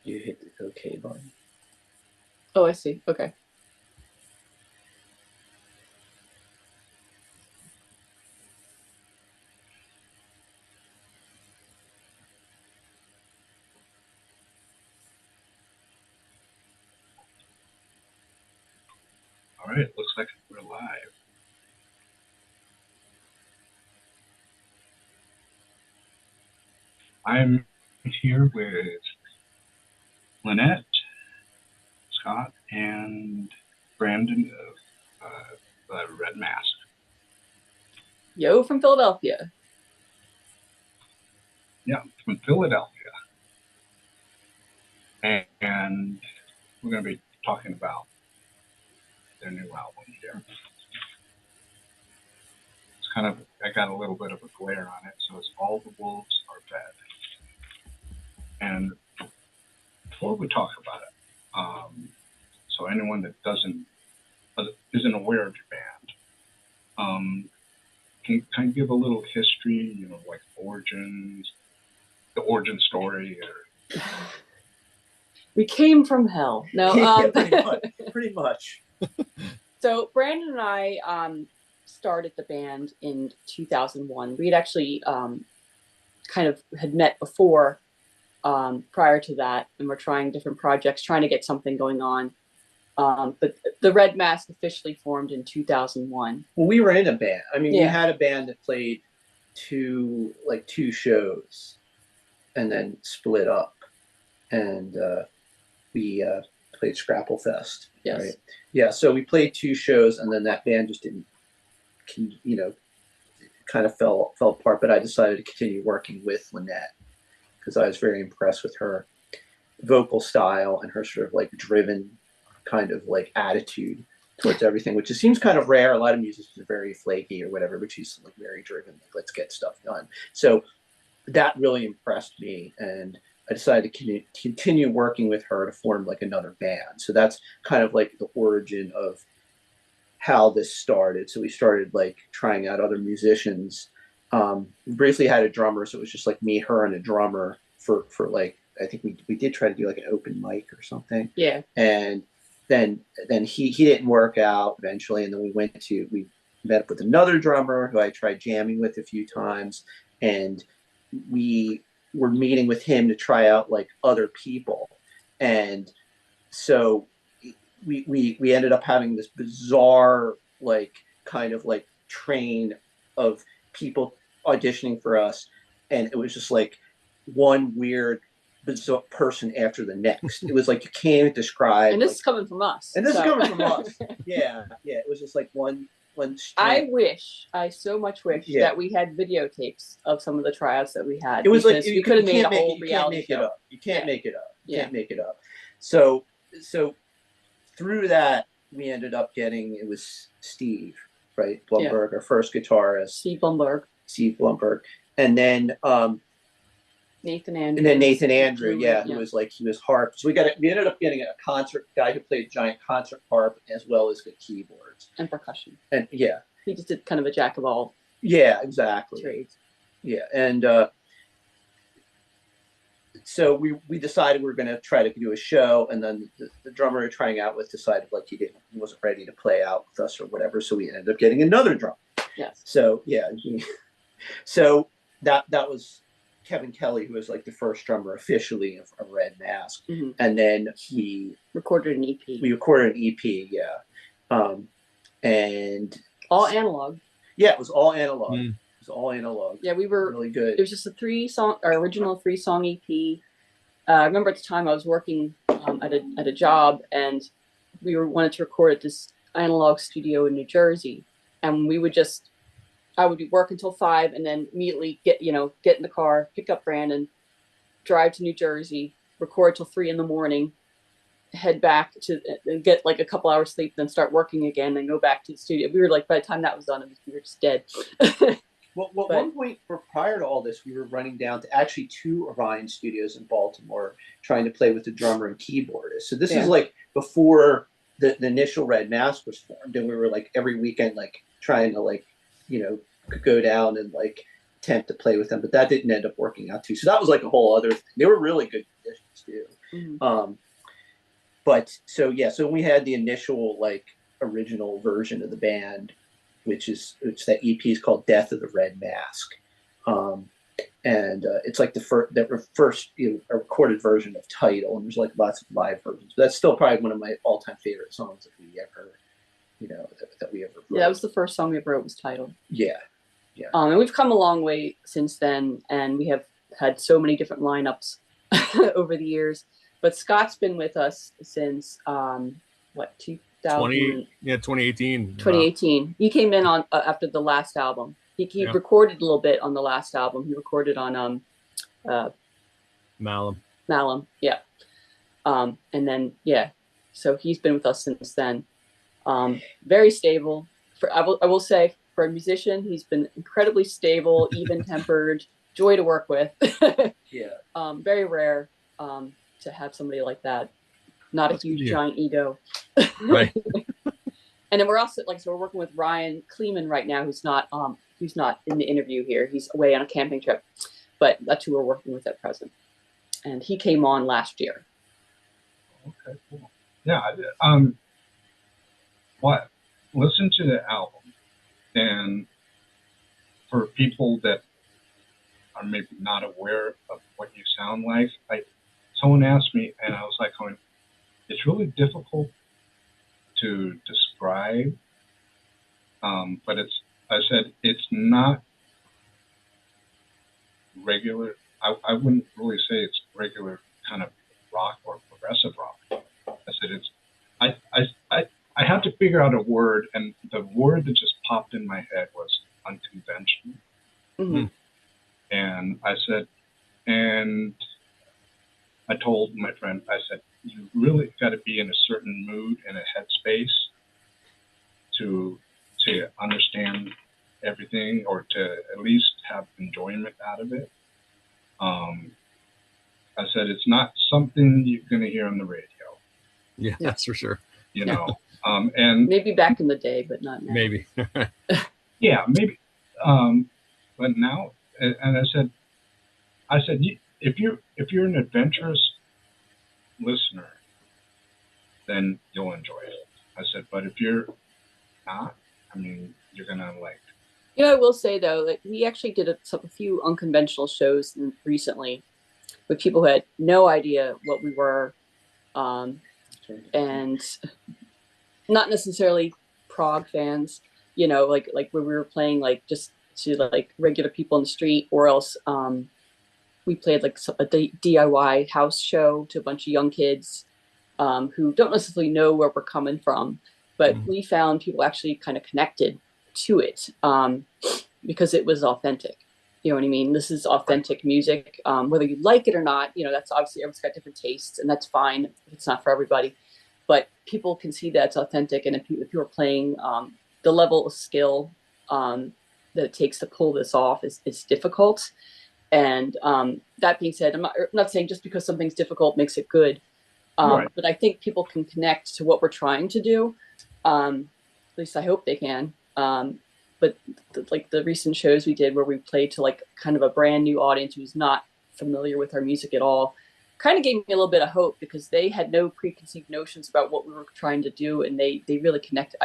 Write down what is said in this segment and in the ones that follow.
You hit the OK button. Oh, I see. Okay. All right, looks like we're live. I'm here with Lynnette, Scott, and Brandon of Red Masque. Yo, from Philadelphia. Yeah, from Philadelphia. And we're going to be talking about their new album here. It's kind of, I got a little bit of a glare on it, so it's All the Wolves Are Fed. And before we talk about it, so anyone that isn't aware of your band, can kind of give a little history, you know, like origins, the origin story, or We came from hell. No, Yeah, pretty much. So Brandon and I started the band in 2001. We had actually kind of had met before prior to that, and we're trying different projects, trying to get something going on. But the Red Masque officially formed in 2001. Well, we were in a band. I mean, Yeah. we had a band that played two shows and then split up. And we played Scrapple Fest. Yes. Right? Yeah, so we played 2 shows, and then that band just didn't, you know, kind of fell apart. But I decided to continue working with Lynnette because I was very impressed with her vocal style and her sort of like driven kind of like attitude towards everything, which just seems kind of rare. A lot of musicians are very flaky or whatever, but she's like very driven, like let's get stuff done. So that really impressed me, and I decided to continue working with her to form like another band. So that's kind of like the origin of how this started. So we started like trying out other musicians. We briefly had a drummer, so it was just like me, her, and a drummer for like, I think we did try to do like an open mic or something. Yeah. And then he didn't work out eventually, and then we met up with another drummer who I tried jamming with a few times, and we were meeting with him to try out like other people. And so we ended up having this bizarre like kind of like train of people auditioning for us, and it was just like one weird bizarre person after the next. It was like you can't even describe. And this like, is coming from us. And this is coming from us. Yeah. It was just like one. I so much wish that we had videotapes of some of the tryouts that we had. It was like we could have made a whole reality show. You can't make it up. You can't make it up. So through that, we ended up getting, it was Steve, right? Blumberg, our first guitarist. Steve Blumberg. And then Nathan Andrew. And then Nathan Andrew, who was like, he was harp. So we ended up getting a concert guy who played giant concert harp as well as good keyboards. And percussion. And yeah. He just did kind of a jack of all trades. Yeah. And so we decided we were going to try to do a show, and then the drummer we were trying out with decided like he wasn't ready to play out with us or whatever. So we ended up getting another drummer. Yes. So yeah. So that was Kevin Kelly, who was like the first drummer officially of Red Masque. Mm-hmm. And then we recorded an EP. And all analog. Yeah, it was all analog. It was all analog. Yeah, we were really good. It was just our original 3-song EP. I remember at the time I was working at a job, and we wanted to record at this analog studio in New Jersey, and I would work until 5 and then immediately get in the car, pick up Brandon, drive to New Jersey, record till 3 in the morning, head back to get like a couple hours sleep, then start working again and go back to the studio. We were like, by the time that was done, we were just dead. Well, at one point prior to all this, we were running down to actually 2 Orion studios in Baltimore, trying to play with the drummer and keyboardist. So this is like before the initial Red Masque was formed, and we were like every weekend, like trying to like, go down and like tent to play with them, but that didn't end up working out too. So that was like a whole other thing. They were really good musicians too. Mm-hmm. But so yeah, so we had the initial like original version of the band, which that EP is called Death of the Red Masque. And it's like the first a recorded version of Title, and there's like lots of live versions. But that's still probably one of my all-time favorite songs that we ever, that we ever wrote. Yeah, that was the first song we wrote, was Title. Yeah. And we've come a long way since then, and we have had so many different lineups over the years. But Scott's been with us since 2018. 2018. He came in on after the last album. He recorded a little bit on the last album. He recorded on Malum. Yeah. And then so he's been with us since then. Very stable. I will say, for a musician, he's been incredibly stable, even-tempered, joy to work with. Yeah. Very rare to have somebody like that. Not a huge giant ego. Right. And then we're also we're working with Ryan Kleeman right now, who's not in the interview here. He's away on a camping trip, but that's who we're working with at present. And he came on last year. Okay, cool. Yeah. Listen to the album, and for people that are maybe not aware of what you sound like, someone asked me, and I was like, it's really difficult to describe, but I said it's not regular. I wouldn't really say it's regular kind of rock or progressive rock. I said I had to figure out a word, and the word that just popped in my head was unconventional. Mm-hmm. And I said, and I told my friend, I said, you really got to be in a certain mood and a headspace to understand everything, or to at least have enjoyment out of it. I said, it's not something you're going to hear on the radio. Yeah, that's for sure. And maybe back in the day, but not now. Maybe. Yeah, maybe. But now, and I said, if you're an adventurous listener, then you'll enjoy it. I said, but if you're not, you're gonna like. I will say though, we actually did a few unconventional shows recently with people who had no idea what we were, and not necessarily prog fans. Like where we were playing just to regular people in the street, or else we played a DIY house show to a bunch of young kids who don't necessarily know where we're coming from, but we found people actually kind of connected to it because it was authentic. You know what I mean? This is authentic music, whether you like it or not. That's obviously, everyone's got different tastes, and that's fine. It's not for everybody, but people can see that it's authentic. And if you're playing, the level of skill that it takes to pull this off is difficult. And that being said, I'm not saying just because something's difficult makes it good. Right. But I think people can connect to what we're trying to do. At least I hope they can. But the recent shows we did where we played to kind of a brand new audience who's not familiar with our music at all, kind of gave me a little bit of hope, because they had no preconceived notions about what we were trying to do, and they really connected.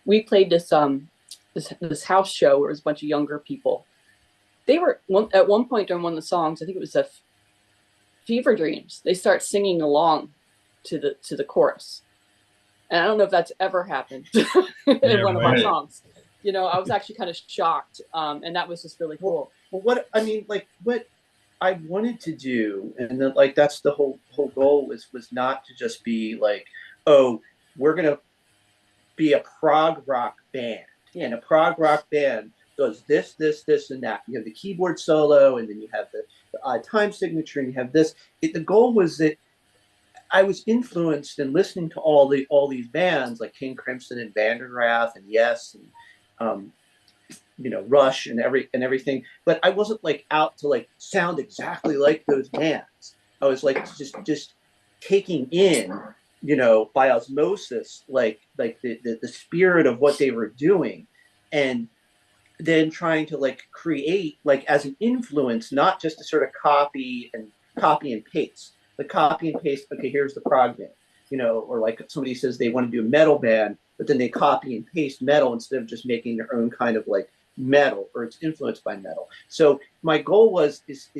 We played this house show where it was a bunch of younger people. They were at one point during one of the songs, I think it was Fever Dreams, they start singing along to the chorus. And I don't know if that's ever happened in one of our songs. I was actually kind of shocked. And that was just really cool. Well, what I wanted to do, and then that's the whole goal was not to just be oh, we're going to be a prog rock band. And a prog rock band does this, and that. You have the keyboard solo, and then you have the odd time signature, and you have this. The goal was that I was influenced in listening to all these bands like King Crimson and Vandergraaf and Yes and Rush and everything, but I wasn't out to sound exactly like those bands. I was just taking in by osmosis the spirit of what they were doing, and then trying to like create like as an influence, not just to sort of copy and paste. Like copy and paste, okay, here's the prog band, you know, or like somebody says they want to do a metal band, but then they copy and paste metal instead of just making their own kind of like metal, or it's influenced by metal. So my goal was is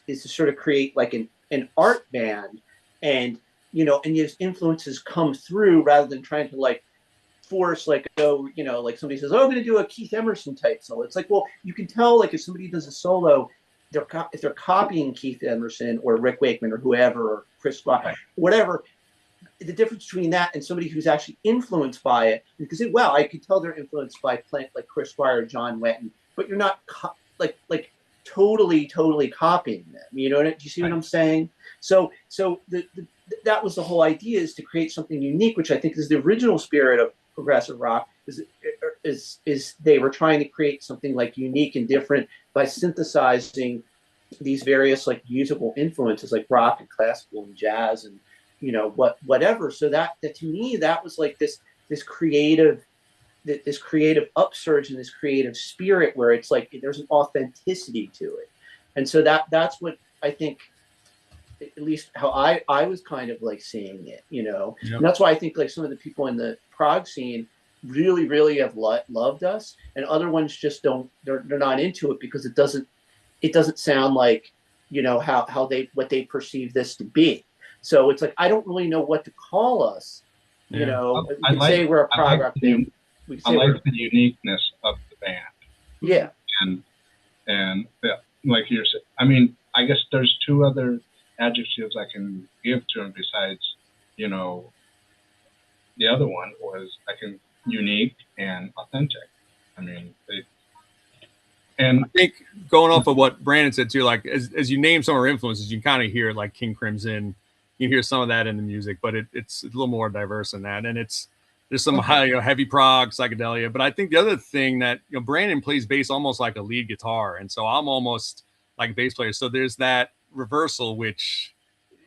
to sort of create like an art band, and you know, and these influences come through rather than trying to like force like, oh, you know, like somebody says, oh, I'm going to do a Keith Emerson type solo. It's like, well, you can tell like if somebody does a solo, if they're copying Keith Emerson or Rick Wakeman or whoever, or Chris Rock, whatever, the difference between that and somebody who's actually influenced by it, because wow, I could tell they're influenced by playing like Chris Squire or John Wetton, but you're not like totally copying them. You know, do you see what I'm saying? So that was the whole idea, is to create something unique, which I think is the original spirit of progressive rock. Is they were trying to create something like unique and different by synthesizing these various like musical influences like rock and classical and jazz and, you know, whatever. So that to me, that was like this creative upsurge and this creative spirit where it's like there's an authenticity to it. And so that's what I think, at least how I was kind of like seeing it, you know. Yep. And that's why I think like some of the people in the prog scene really have loved us, and other ones just don't, they're not into it because it doesn't sound like, you know, what they perceive this to be. So it's like I don't really know what to call us, you know. We can say we're a prog rock band. I like the uniqueness of the band. Yeah. And yeah, like you're saying, I mean, I guess there's two other adjectives I can give to them besides, you know, the other one was unique and authentic. I mean, and I think going off of what Brandon said too, like as you name some of our influences, you kind of hear like King Crimson, you hear some of that in the music, but it's a little more diverse than that. And there's some high, you know, heavy prog, psychedelia. But I think the other thing that, you know, Brandon plays bass almost like a lead guitar, and so I'm almost like a bass player. So there's that reversal, which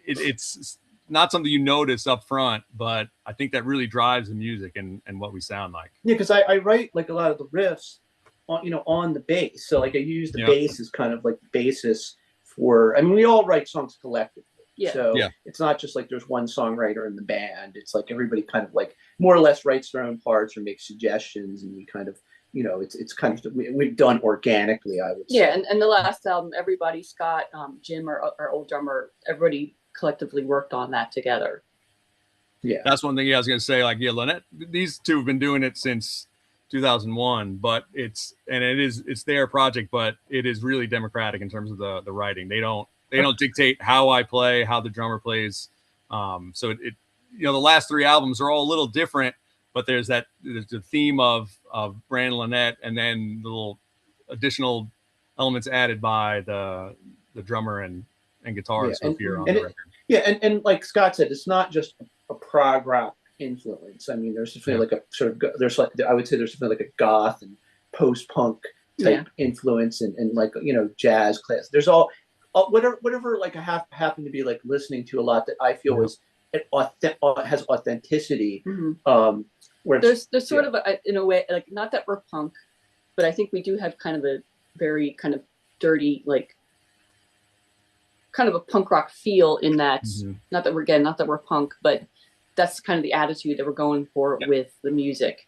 it's not something you notice up front, but I think that really drives the music and what we sound like. Yeah, because I write like a lot of the riffs on, you know, on the bass. So like I use the bass as kind of like the basis for, I mean, we all write songs collectively. Yeah. So it's not just like there's one songwriter in the band. It's like everybody kind of like more or less writes their own parts or makes suggestions, and we kind of, you know, it's kind of, we've done organically, I would say. Yeah, and the last album, everybody, Scott, Jim, our old drummer, everybody collectively worked on that together. Yeah, that's one thing I was going to say. Like, yeah, Lynnette, these two have been doing it since 2001, but it's their project, but it is really democratic in terms of the writing. They don't dictate how I play, how the drummer plays. So it you know, the last three albums are all a little different, but there's the theme of Brandon Lynnette, and then the little additional elements added by the drummer and guitarist who appear on the record. And like Scott said, it's not just a prog rock influence. I mean, there's definitely like a sort of, there's like, I would say there's definitely like a goth and post-punk type influence, and like, you know, jazz class. There's all whatever like I happen to be like listening to a lot that I feel is has authenticity. Where there's sort of in a way, like, not that we're punk, but I think we do have kind of a very kind of dirty, like kind of a punk rock feel in that. Not that we're punk, but that's kind of the attitude that we're going for with the music.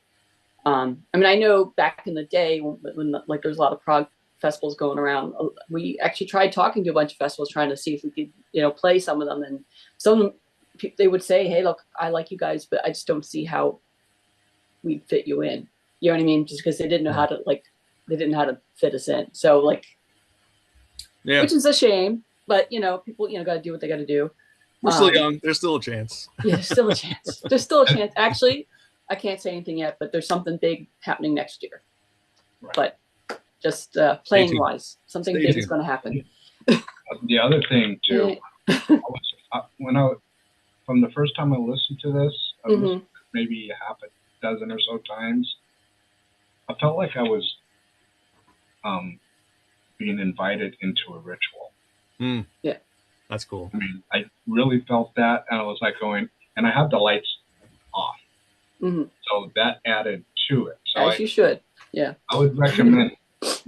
I mean, I know back in the day when like there was a lot of prog festivals going around, we actually tried talking to a bunch of festivals trying to see if we could, you know, play some of them, and some of them, they would say, hey, look, I like you guys, but I just don't see how we'd fit you in. You know what I mean? Just because they didn't know how to, like, they didn't know how to fit us in. So like, which is a shame, but you know, people, you know, got to do what they got to do. We're still young. There's still a chance. Yeah, there's still a chance. There's still a chance. Actually, I can't say anything yet, but there's something big happening next year. Right. But just playing wise, something big is going to happen. The other thing too, from the first time I listened to this, I listened maybe half a dozen or so times, I felt like I was being invited into a ritual. Yeah. That's cool. I mean, I really felt that, and I was like going, and I had the lights off. So that added to it. So you should. Yeah. I would recommend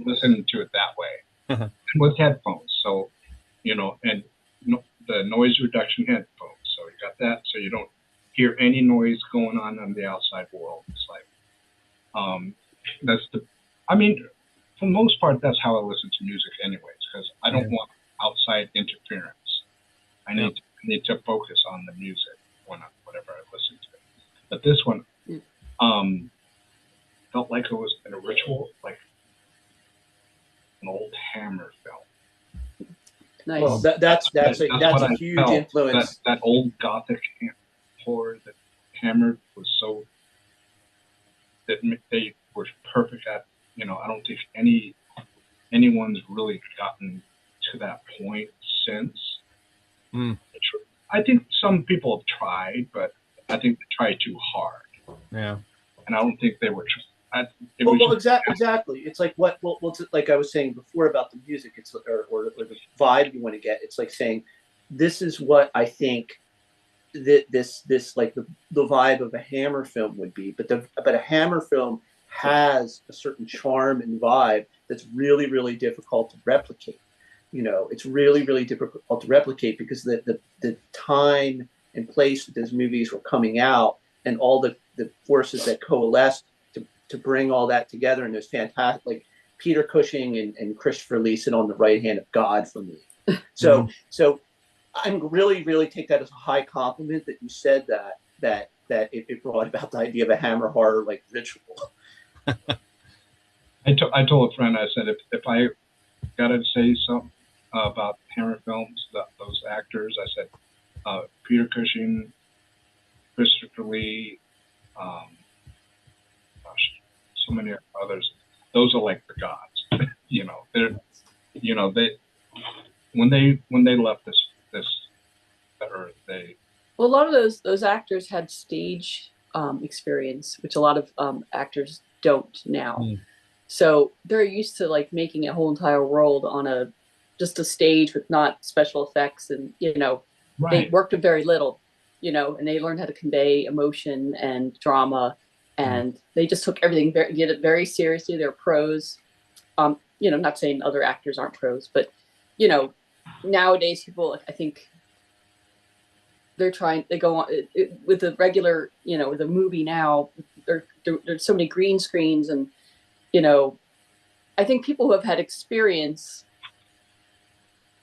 listening to it that way. And with headphones, so and the noise reduction headphones. So you got that, so you don't hear any noise going on in the outside world. It's like that's the. I mean, for the most part, that's how I listen to music, anyways, because I don't want outside interference. I need to focus on the music whenever I listen to it. But this one felt like it was in a ritual, like an old Hammer film. Nice. Well, that's a huge influence. That old Gothic horror that Hammer was so that they were perfect at. I don't think anyone's really gotten to that point since. I think some people have tried, but I think they tried too hard. Yeah. And I don't think they were. Exactly. It's like like I was saying before about the music. It's or the vibe you want to get. It's like saying, this is what I think that this like the vibe of a Hammer film would be. But a Hammer film has a certain charm and vibe that's really, really difficult to replicate. It's really, really difficult to replicate because the time and place that those movies were coming out and all the forces that coalesced to bring all that together, and those fantastic, like Peter Cushing and Christopher Lee sit on the right hand of God for me. So I'm really, really take that as a high compliment that you said that it brought about the idea of a Hammer horror like ritual. I told a friend, I said, if I got to say something about Hammer films, those actors, I said, Peter Cushing, Christopher Lee, so many others. Those are like the gods. They when they left this earth, Well, a lot of those actors had stage experience, which a lot of actors don't now. So they're used to like making a whole entire world on just a stage with not special effects, and they worked with very little, and they learned how to convey emotion and drama, and they just took everything did it very seriously. They're pros. Not saying other actors aren't pros, but nowadays people, I think, they go on with the regular, with a movie now. There's so many green screens, and I think people who have had experience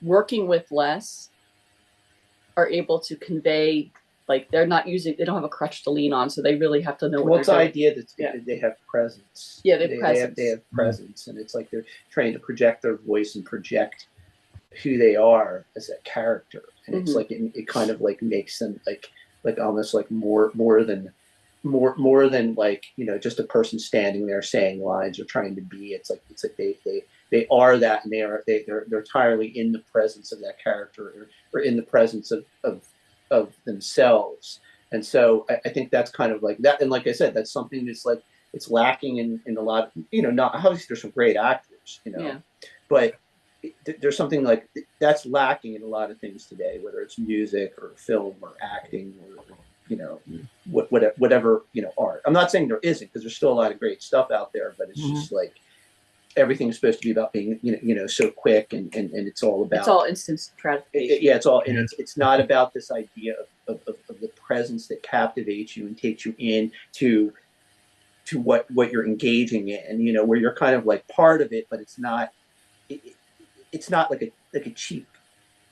working with less are able to convey, like they don't have a crutch to lean on, so they really have to know what What's the they're idea that they have presence? Yeah, they have presence, and it's like they're trying to project their voice and project who they are as a character, and it's like it kind of like makes them like almost like more than like just a person standing there saying lines or trying to be. It's like they are that, and they're entirely in the presence of that character or in the presence of themselves. And so I think that's kind of like that. And like I said, that's something that's like it's lacking in a lot of, not obviously there's some great actors, but there's something like that's lacking in a lot of things today, whether it's music or film or acting or whatever art. I'm not saying there isn't, because there's still a lot of great stuff out there, but it's just like everything's supposed to be about being so quick, and it's all about, it's all instant gratification. It's all, and it's not about this idea of the presence that captivates you and takes you in to what you're engaging in, where you're kind of like part of it, but it's not like a cheap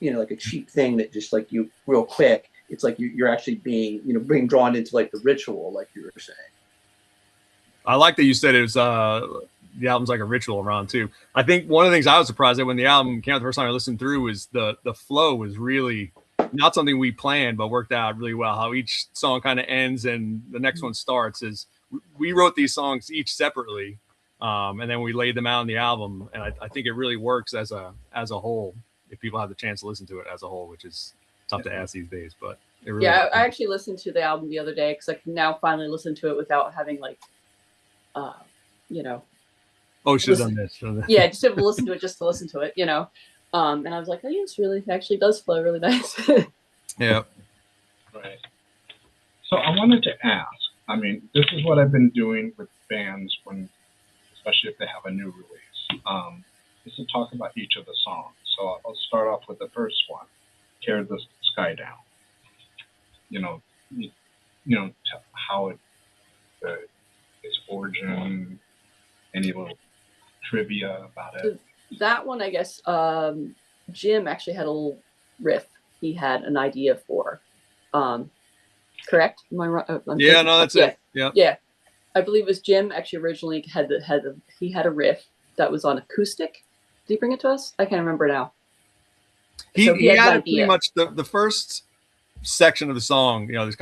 like a cheap thing that just like you real quick. It's like you're actually being drawn into like the ritual, like you were saying. I like that you said it was the album's like a ritual around too. I think one of the things I was surprised at when the album came out the first time I listened through was the flow was really not something we planned, but worked out really well. How each song kind of ends and the next one starts is we wrote these songs each separately, and then we laid them out in the album. And I think it really works as a whole if people have the chance to listen to it as a whole, which is tough to ask these days. But it really I actually listened to the album the other day because I can now finally listen to it without having like should have done this. Yeah, just able to listen to it just to listen to it, and I was like, oh, yes, really actually does flow really nice. Yeah. Right. So I wanted to ask, I mean, this is what I've been doing with bands especially if they have a new release. is to talk about each of the songs. So I'll start off with the first one, Tear the Sky Down. You know, how it, its origin, any little trivia about it. So that one, I guess, Jim actually had a little riff he had an idea for. Correct? Am I right? Yeah, no, that's it. Yeah. Yeah. I believe it was Jim actually originally he had a riff that was on acoustic. Did he bring it to us? I can't remember now. He had had pretty much the first section of the song, there's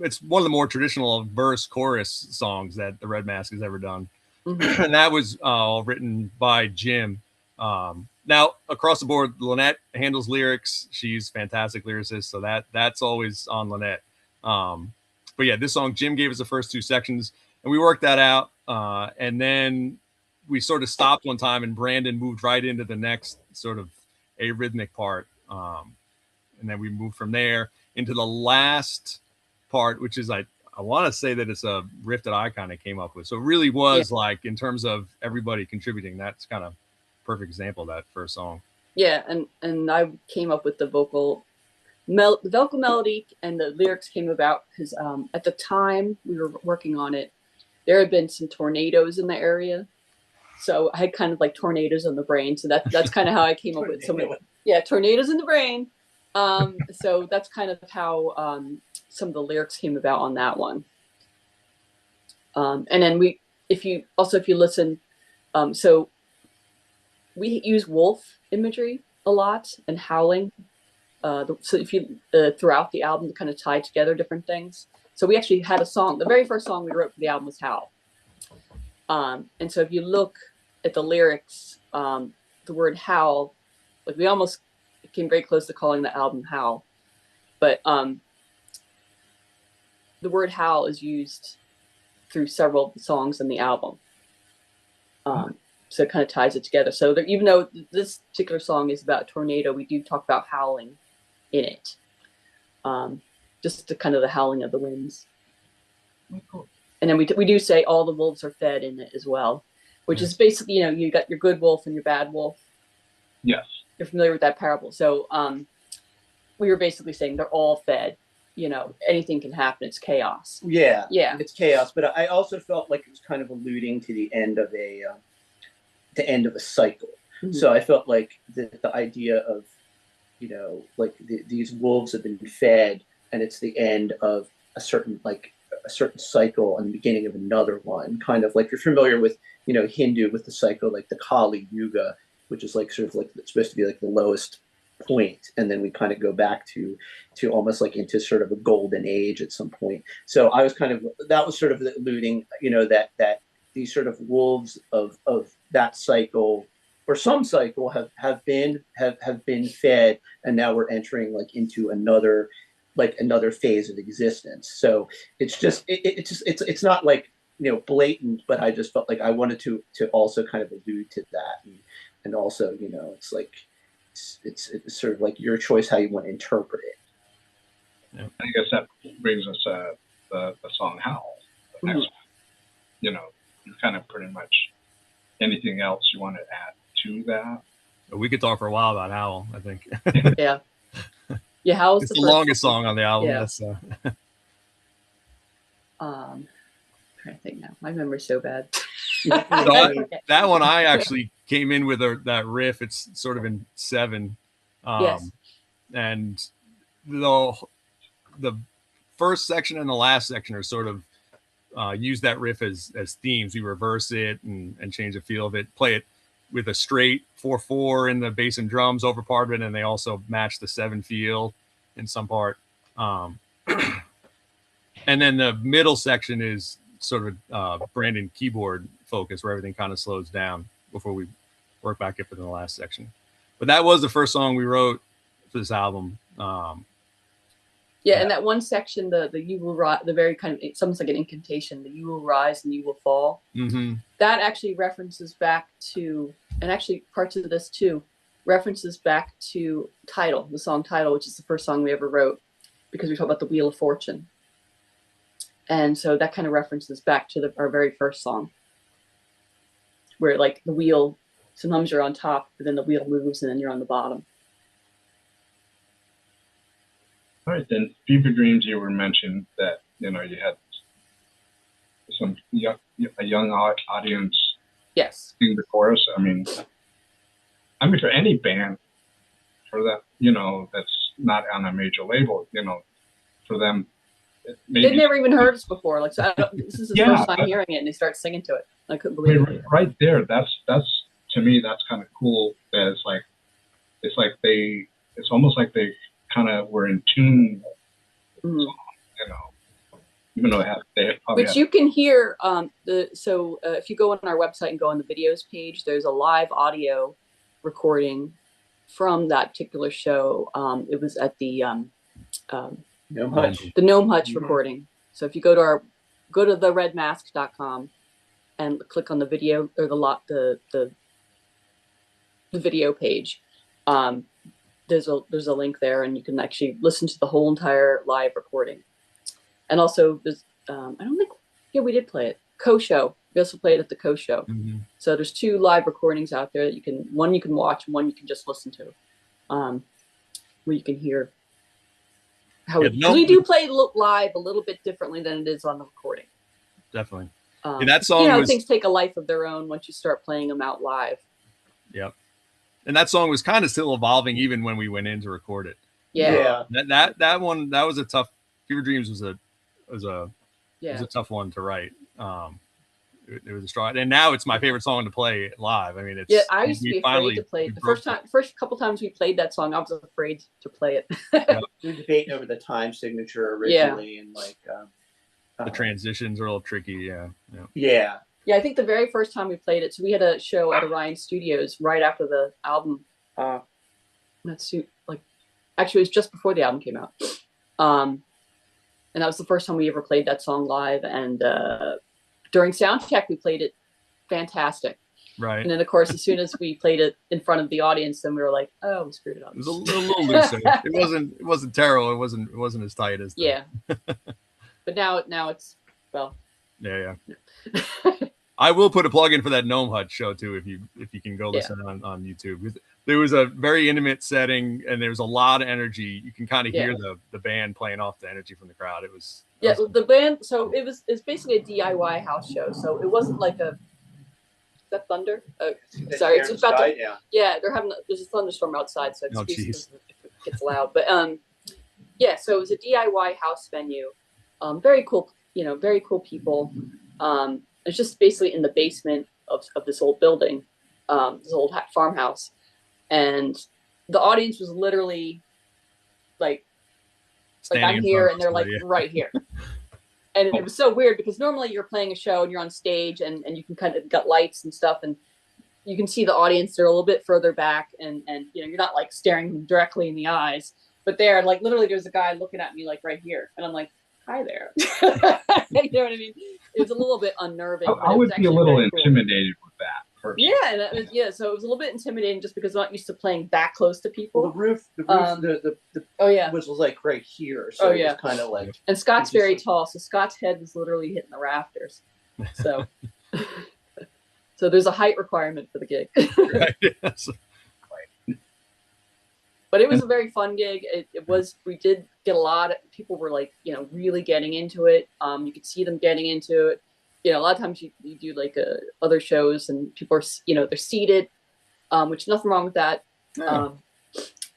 it's one of the more traditional verse chorus songs that the Red Masque has ever done. Mm-hmm. And that was all written by Jim. Now across the board, Lynnette handles lyrics. She's a fantastic lyricist. So that's always on Lynnette. But yeah, this song, Jim gave us the first two sections and we worked that out. And then we sort of stopped one time and Brandon moved right into the next sort of arrhythmic part. And then we moved from there into the last part, which is I want to say that it's a riff that I kind of came up with. So it really was like in terms of everybody contributing, that's kind of perfect example of that first song. Yeah, and I came up with the vocal melody, and the lyrics came about because at the time we were working on it, there had been some tornadoes in the area. So I had kind of like tornadoes in the brain. So that's kind of how I came up with some of tornadoes in the brain. So that's kind of how some of the lyrics came about on that one. And then if you listen, so we use wolf imagery a lot and howling. So if you throughout the album to kind of tie together different things. So we actually had a song. The very first song we wrote for the album was Howl. And so if you look at the lyrics, the word howl, like we almost came very close to calling the album Howl, but the word howl is used through several songs in the album. So it kind of ties it together. So there, even though this particular song is about tornado, we do talk about howling in it. Just the kind of the howling of the winds. Oh, cool. And then we do say all the wolves are fed in it as well, which is basically, you got your good wolf and your bad wolf. Yes. You're familiar with that parable. So we were basically saying they're all fed. Anything can happen. It's chaos. Yeah. It's chaos. But I also felt like it was kind of alluding to the end of a cycle. Mm-hmm. So I felt like the idea of, these wolves have been fed, and it's the end of a certain cycle and the beginning of another one. Kind of like you're familiar with, Hindu with the cycle, like the Kali Yuga, which is like sort of like it's supposed to be like the lowest point, and then we kind of go back to almost like into sort of a golden age at some point. So I was that was sort of alluding, that these sort of wolves of that cycle or some cycle have been fed, and now we're entering like into another phase of existence. So it's not like blatant, but I just felt like I wanted to also kind of allude to that, and also it's like it's sort of like your choice how you want to interpret it. Yeah. I guess that brings us the song Howl. The next one. You kind of pretty much anything else you want to add to that? We could talk for a while about Howl, I think. Yeah. Yeah, Howl's it's the longest song on the album. Yeah. That's I'm trying to think now. My memory's so bad. That one I actually came in with that riff. It's sort of in 7. Yes. And the first section and the last section are sort of use that riff as themes. We reverse it and change the feel of it, play it with a straight 4/4 in the bass and drums over part of it, and they also match the 7 feel in some part. And then the middle section is sort of Brandon keyboard focus, where everything kind of slows down before we work back up in the last section. But that was the first song we wrote for this album. Yeah, and that one section, the you will rise, the very kind of, it's almost like an incantation, the you will rise and you will fall. Mm-hmm. That actually references back to, and actually parts of this too, references back to Title, the song Title, which is the first song we ever wrote, because we talk about the Wheel of Fortune. And so that kind of references back to our very first song. where like the wheel, sometimes you're on top, but then the wheel moves and then you're on the bottom. All right, then Fever Dreams, you were mentioned that, you know, you had a young audience Yes. sing the chorus. I mean, for any band, for that, you know, that's not on a major label, you know, for them, they've never even heard us before. Like, so this is his first time hearing it, and they start singing to it. I couldn't believe it. Right there, that's to me, that's kind of cool. That it's almost like they kind of were in tune, you know, even though they have probably. Which you can hear. If you go on our website and go on the videos page, there's a live audio recording from that particular show. It was at the Gnome Hutch. The Gnome Hutch recording. So if you go to theredmasque.com and click on the video or the video page, there's a link there, and you can actually listen to the whole entire live recording. And also, there's we did play it. Co-show. We also played at the Co-show. Mm-hmm. So there's 2 live recordings out there that one you can watch, and one you can just listen to, where you can hear how we do play live a little bit differently than it is on the recording. Definitely. And that song things take a life of their own once you start playing them out live. Yep. And that song was kind of still evolving even when we went in to record it. Yeah. That one, that was a tough. Fever Dreams was a tough one to write. It was a strong, and now it's my favorite song to play live. I mean, it's I used to be afraid to play it. The first couple times we played that song, I was afraid to play it. We were debating over the time signature originally, and like the transitions are a little tricky. Yeah. I think the very first time we played it, so we had a show at Orion Studios right after the album. Actually, it was just before the album came out. And that was the first time we ever played that song live. And during soundcheck, we played it fantastic. Right. And then, of course, as soon as we played it in front of the audience, then we were like, "Oh, we screwed it up." It was a little looser. It wasn't terrible. It wasn't as tight as. But now it's Yeah. I will put a plug in for that Gnome Hut show too, if you can go listen on YouTube. There was a very intimate setting, and there was a lot of energy. You can kind of hear the band playing off the energy from the crowd. It was the band. So it's basically a DIY house show. So it wasn't like a. Is that thunder? Sorry, it's about to. Yeah, there's a thunderstorm outside, so excuse if it gets loud. But so it was a DIY house venue. Very cool, very cool people. It's just basically in the basement of this old building, this old farmhouse. And the audience was literally like I'm here, and they're like right here. And it was so weird because normally you're playing a show and you're on stage and you can kind of got lights and stuff, and you can see the audience. They're a little bit further back, and you're not like staring them directly in the eyes. But there, like literally, there's a guy looking at me like right here, and I'm like, "Hi there." You know what I mean? It was a little bit unnerving. I would be a little intimidated with that. Personally. Yeah, and so it was a little bit intimidating just because I'm not used to playing that close to people. Well, the roof was like right here, so it was kind of like. And Scott's very tall, so Scott's head was literally hitting the rafters. So, so there's a height requirement for the gig. Right. Yes. But it was a very fun gig. It was. We did get a lot of people were like really getting into it. You could see them getting into it. A lot of times you do like other shows and people are they're seated, which nothing wrong with that. Yeah.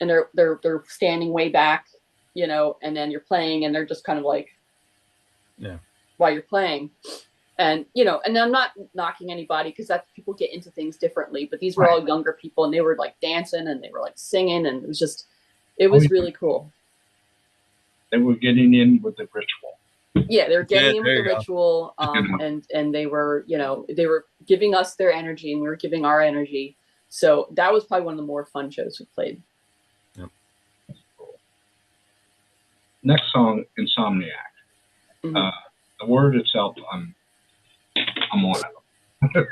And they're standing way back, and then you're playing and they're just kind of like, while you're playing, and and I'm not knocking anybody because that people get into things differently, but these were all younger people and they were like dancing and they were like singing, and it was really cool. They were getting in with the ritual. Yeah, they were getting in with the ritual, and they were, they were giving us their energy, and we were giving our energy. So that was probably one of the more fun shows we played. Yep. Cool. Next song, Insomniac. Mm-hmm. The word itself, I'm one of them.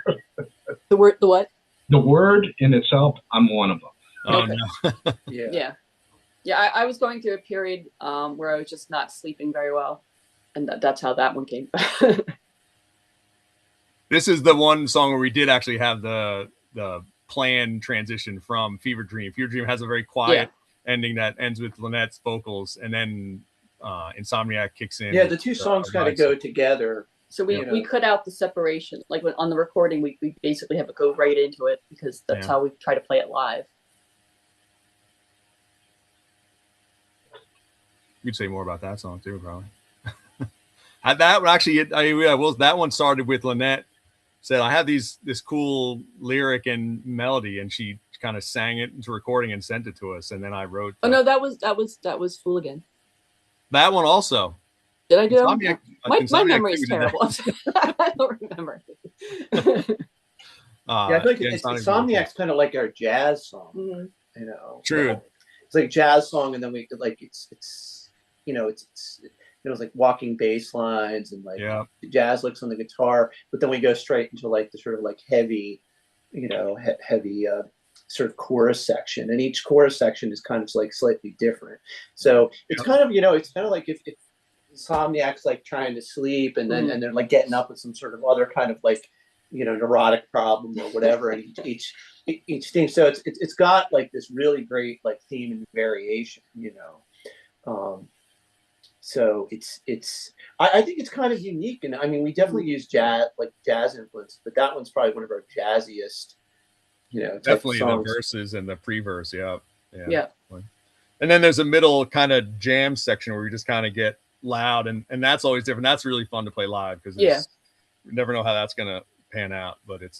The what? The word in itself, I'm one of them. Oh okay. no. Yeah. I was going through a period where I was just not sleeping very well. And that's how that one came. This is the one song where we did actually have the planned transition from Fever Dream. Fever Dream has a very quiet ending that ends with Lynnette's vocals, and then Insomniac kicks in. Yeah, the two songs kind of go together. So we cut out the separation. Like on the recording, we basically have it go right into it because that's how we try to play it live. You'd say more about that song too, probably. That one actually, that one started with Lynnette said, I have this cool lyric and melody, and she kind of sang it into recording and sent it to us, and then I wrote. Oh no, that was Fool Again. That one also. Did I do it? My memory is terrible. I don't remember. I feel like Insomniac's kind of like our jazz song. Mm-hmm. You know, true. It's like jazz song, and then we like it's like walking bass lines and like jazz licks on the guitar, but then we go straight into like the sort of like heavy, heavy sort of chorus section, and each chorus section is kind of like slightly different. So it's kind of it's kind of like if Insomniac's like trying to sleep, and then and they're like getting up with some sort of other kind of like neurotic problem or whatever, and each theme. So it's got like this really great like theme and variation, So I think it's kind of unique, and I mean we definitely use jazz influence, but that one's probably one of our jazziest, definitely songs. The verses and the pre-verse, yeah. And then there's a middle kind of jam section where we just kind of get loud, and that's always different. That's really fun to play live because you never know how that's gonna pan out, but it's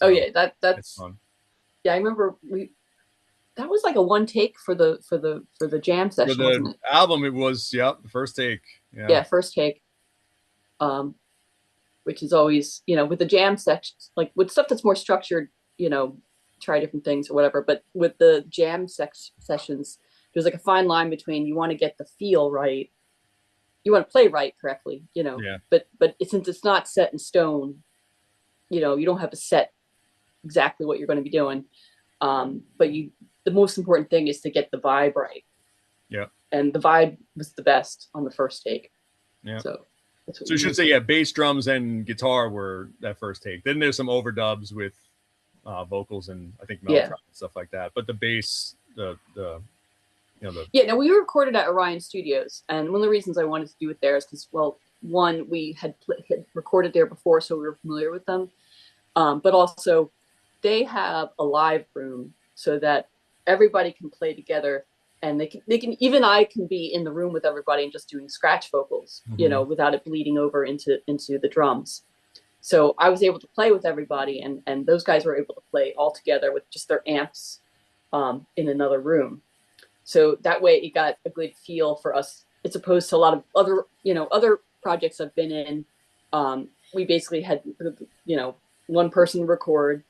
that's fun. Yeah, I remember that was like a one take for the jam session. For the wasn't it? album, it was the first take. Yeah, first take. Which is always with the jam sections, like with stuff that's more structured, try different things or whatever. But with the jam sessions, there's like a fine line between you want to get the feel right, you want to play right correctly, but since it's not set in stone, you don't have to set exactly what you're going to be doing. But the most important thing is to get the vibe right. Yeah. And the vibe was the best on the first take. Yeah. So that's what you should say, bass, drums, and guitar were that first take. Then there's some overdubs with vocals and I think mellotron and stuff like that. But the bass, no, we recorded at Orion Studios, and one of the reasons I wanted to do it there is because, well, one, we had recorded there before, so we were familiar with them, but also they have a live room so that everybody can play together, and they can even I can be in the room with everybody and just doing scratch vocals, without it bleeding over into the drums. So I was able to play with everybody, and those guys were able to play all together with just their amps in another room. So that way it got a good feel for us, as opposed to a lot of other projects I've been in. We basically had, one person record,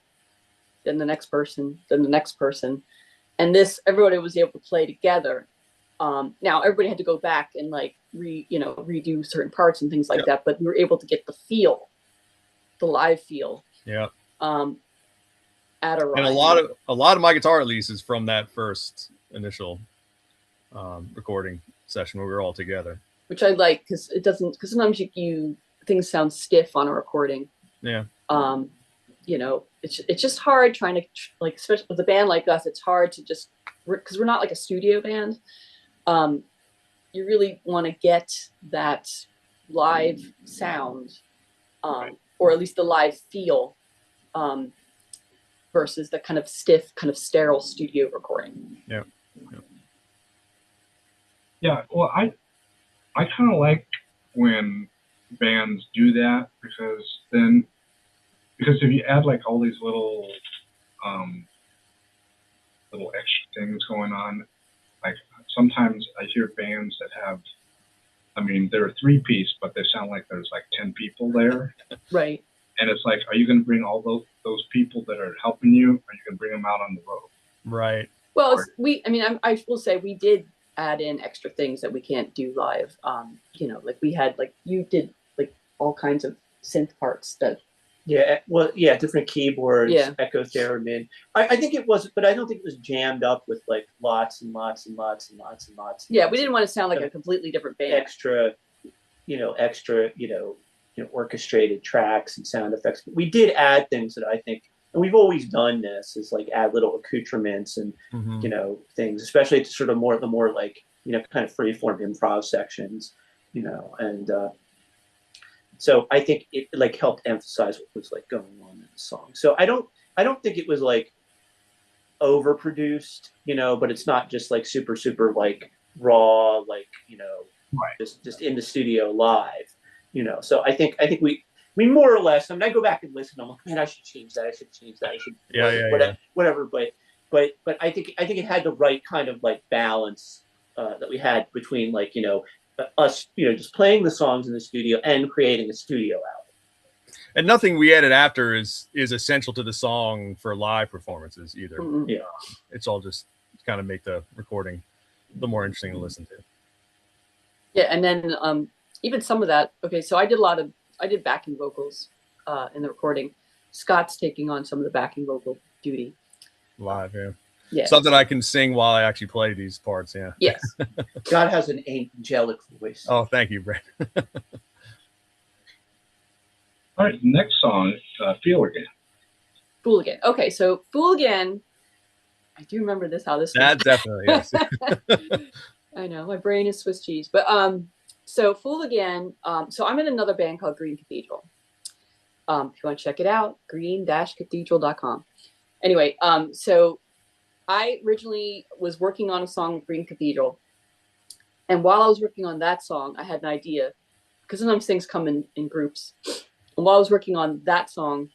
then the next person, then the next person. And this, everybody was able to play together. Now everybody had to go back and like redo certain parts and things like that, but we were able to get the feel, the live feel. Yeah. At Orion. And a lot of my guitar, at least, is from that first initial recording session where we were all together. Which I like because sometimes things sound stiff on a recording. Yeah. It's just hard trying to, like, especially with a band like us, it's hard to just, because we're not like a studio band. You really want to get that live sound, or at least the live feel, versus the kind of stiff, kind of sterile studio recording. Yeah. Yeah. Well, I kind of like when bands do that because if you add like all these little extra things going on, like sometimes I hear bands that have, they're a 3-piece, but they sound like there's like 10 people there. Right. And it's like, are you going to bring all those people that are helping you? Or are you going to bring them out on the road? Right. Well, I will say we did add in extra things that we can't do live. Like we had, like you did, like all kinds of synth parts that. Yeah, well, different keyboards, echo theremin. I think it was, but I don't think it was jammed up with like lots and lots and lots and lots and lots. Yeah, we didn't want to sound like a completely different band. Extra, orchestrated tracks and sound effects. But we did add things that I think, and we've always done this, is like add little accoutrements and things, especially to sort of the more like kind of freeform improv sections, and so I think it like helped emphasize what was like going on in the song. So I don't think it was like overproduced, but it's not just like super like raw, like Right. just in the studio live, So I think we more or less. I mean, I go back and listen. I'm like, man, I should change that. I should change that. I should whatever. But I think it had the right kind of like balance that we had between like us just playing the songs in the studio and creating a studio album. And nothing we added after is essential to the song for live performances either. Mm-hmm. Yeah, it's all just kind of make the recording a little more interesting to listen to. Yeah, and then even some of that. Okay, so I did backing vocals in the recording. Scott's taking on some of the backing vocal duty Live, yeah. Yeah, Something I can sing while I actually play these parts. Yeah. Yes. God has an angelic voice. Oh, thank you, Brad. All right, next song, Feel Again. Fool Again. Okay, so Fool Again. I do remember this. How this? That definitely is. I know my brain is Swiss cheese, but so Fool Again. So I'm in another band called Green Cathedral. If you want to check it out, green-cathedral.com. Anyway, so I originally was working on a song with Green Cathedral, and while I was working on that song, I had an idea, because sometimes things come in groups. And while I was working on that song,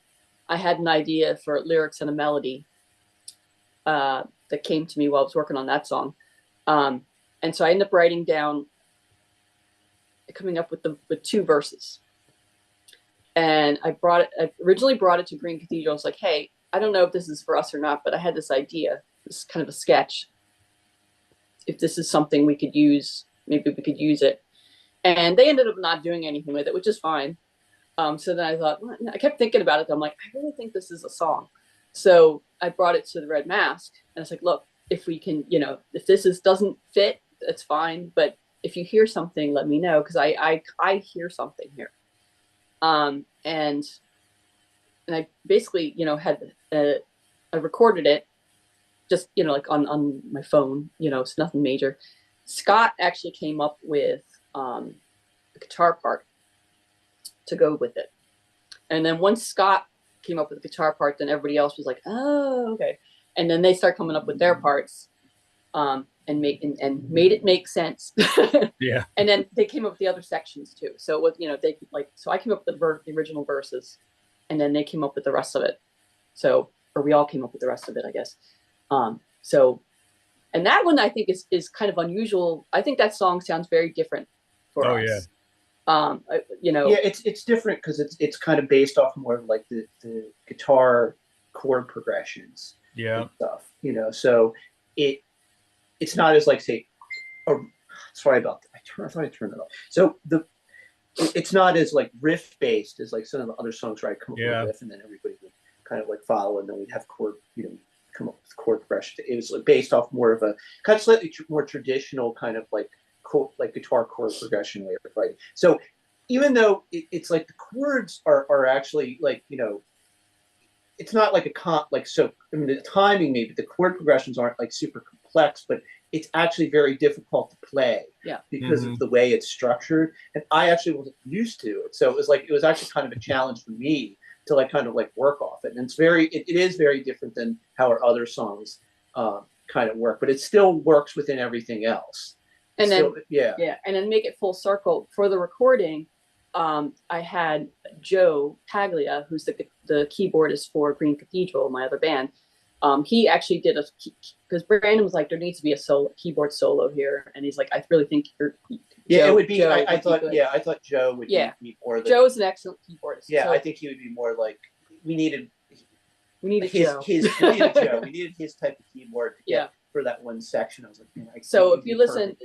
I had an idea for lyrics and a melody that came to me while I was working on that song. And so I ended up writing down, coming up with two verses. And I originally brought it to Green Cathedral. I was like, hey, I don't know if this is for us or not, but I had this idea, this kind of a sketch. If this is something we could use, maybe we could use it. And they ended up not doing anything with it, which is fine. So then I thought, well, I kept thinking about it. I'm like, I really think this is a song. So I brought it to the Red Masque, and it's like, look, if we can, if this doesn't fit, that's fine. But if you hear something, let me know, because I hear something here. And I basically, had I recorded it, just like on my phone. It's nothing major. Scott actually came up with the guitar part to go with it. And then once Scott came up with the guitar part, then everybody else was like, oh, okay. And then they start coming up with their parts, and made it make sense. Yeah. And then they came up with the other sections too. So it was, so I came up with the original verses, and then they came up with the rest of it. So, or we all came up with the rest of it, I guess. And that one I think is kind of unusual. I think that song sounds very different for us. Yeah. Yeah, it's different because it's kind of based off more of like the guitar chord progressions. Yeah. And stuff, so it's not as like say, oh, sorry about that. I thought I turned it off. So it's not as like riff based as like some of the other songs where I come up with a riff and then everybody would kind of like follow, and then we'd have chord, come up with chord progression. It was like based off more of a kind of slightly more traditional kind of like guitar chord progression way of writing. So even though it's like the chords are actually like, it's not like the timing maybe, the chord progressions aren't like super complex, but it's actually very difficult to play because of the way it's structured. And I actually wasn't used to it. So it was actually kind of a challenge for me to like kind of like work off it. And it is very different than how our other songs kind of work, but it still works within everything else. And then, and then make it full circle for the recording. I had Joe Paglia, who's the keyboardist for Green Cathedral, my other band. He actually did because Brandon was like, there needs to be a keyboard solo here, and he's like, I really think it would be. I thought Joe would be more. Joe's an excellent keyboardist. Yeah, so I think he would be more like we needed Joe. We needed Joe. We needed his type of keyboard to get for that one section. I was like, man, so if you listen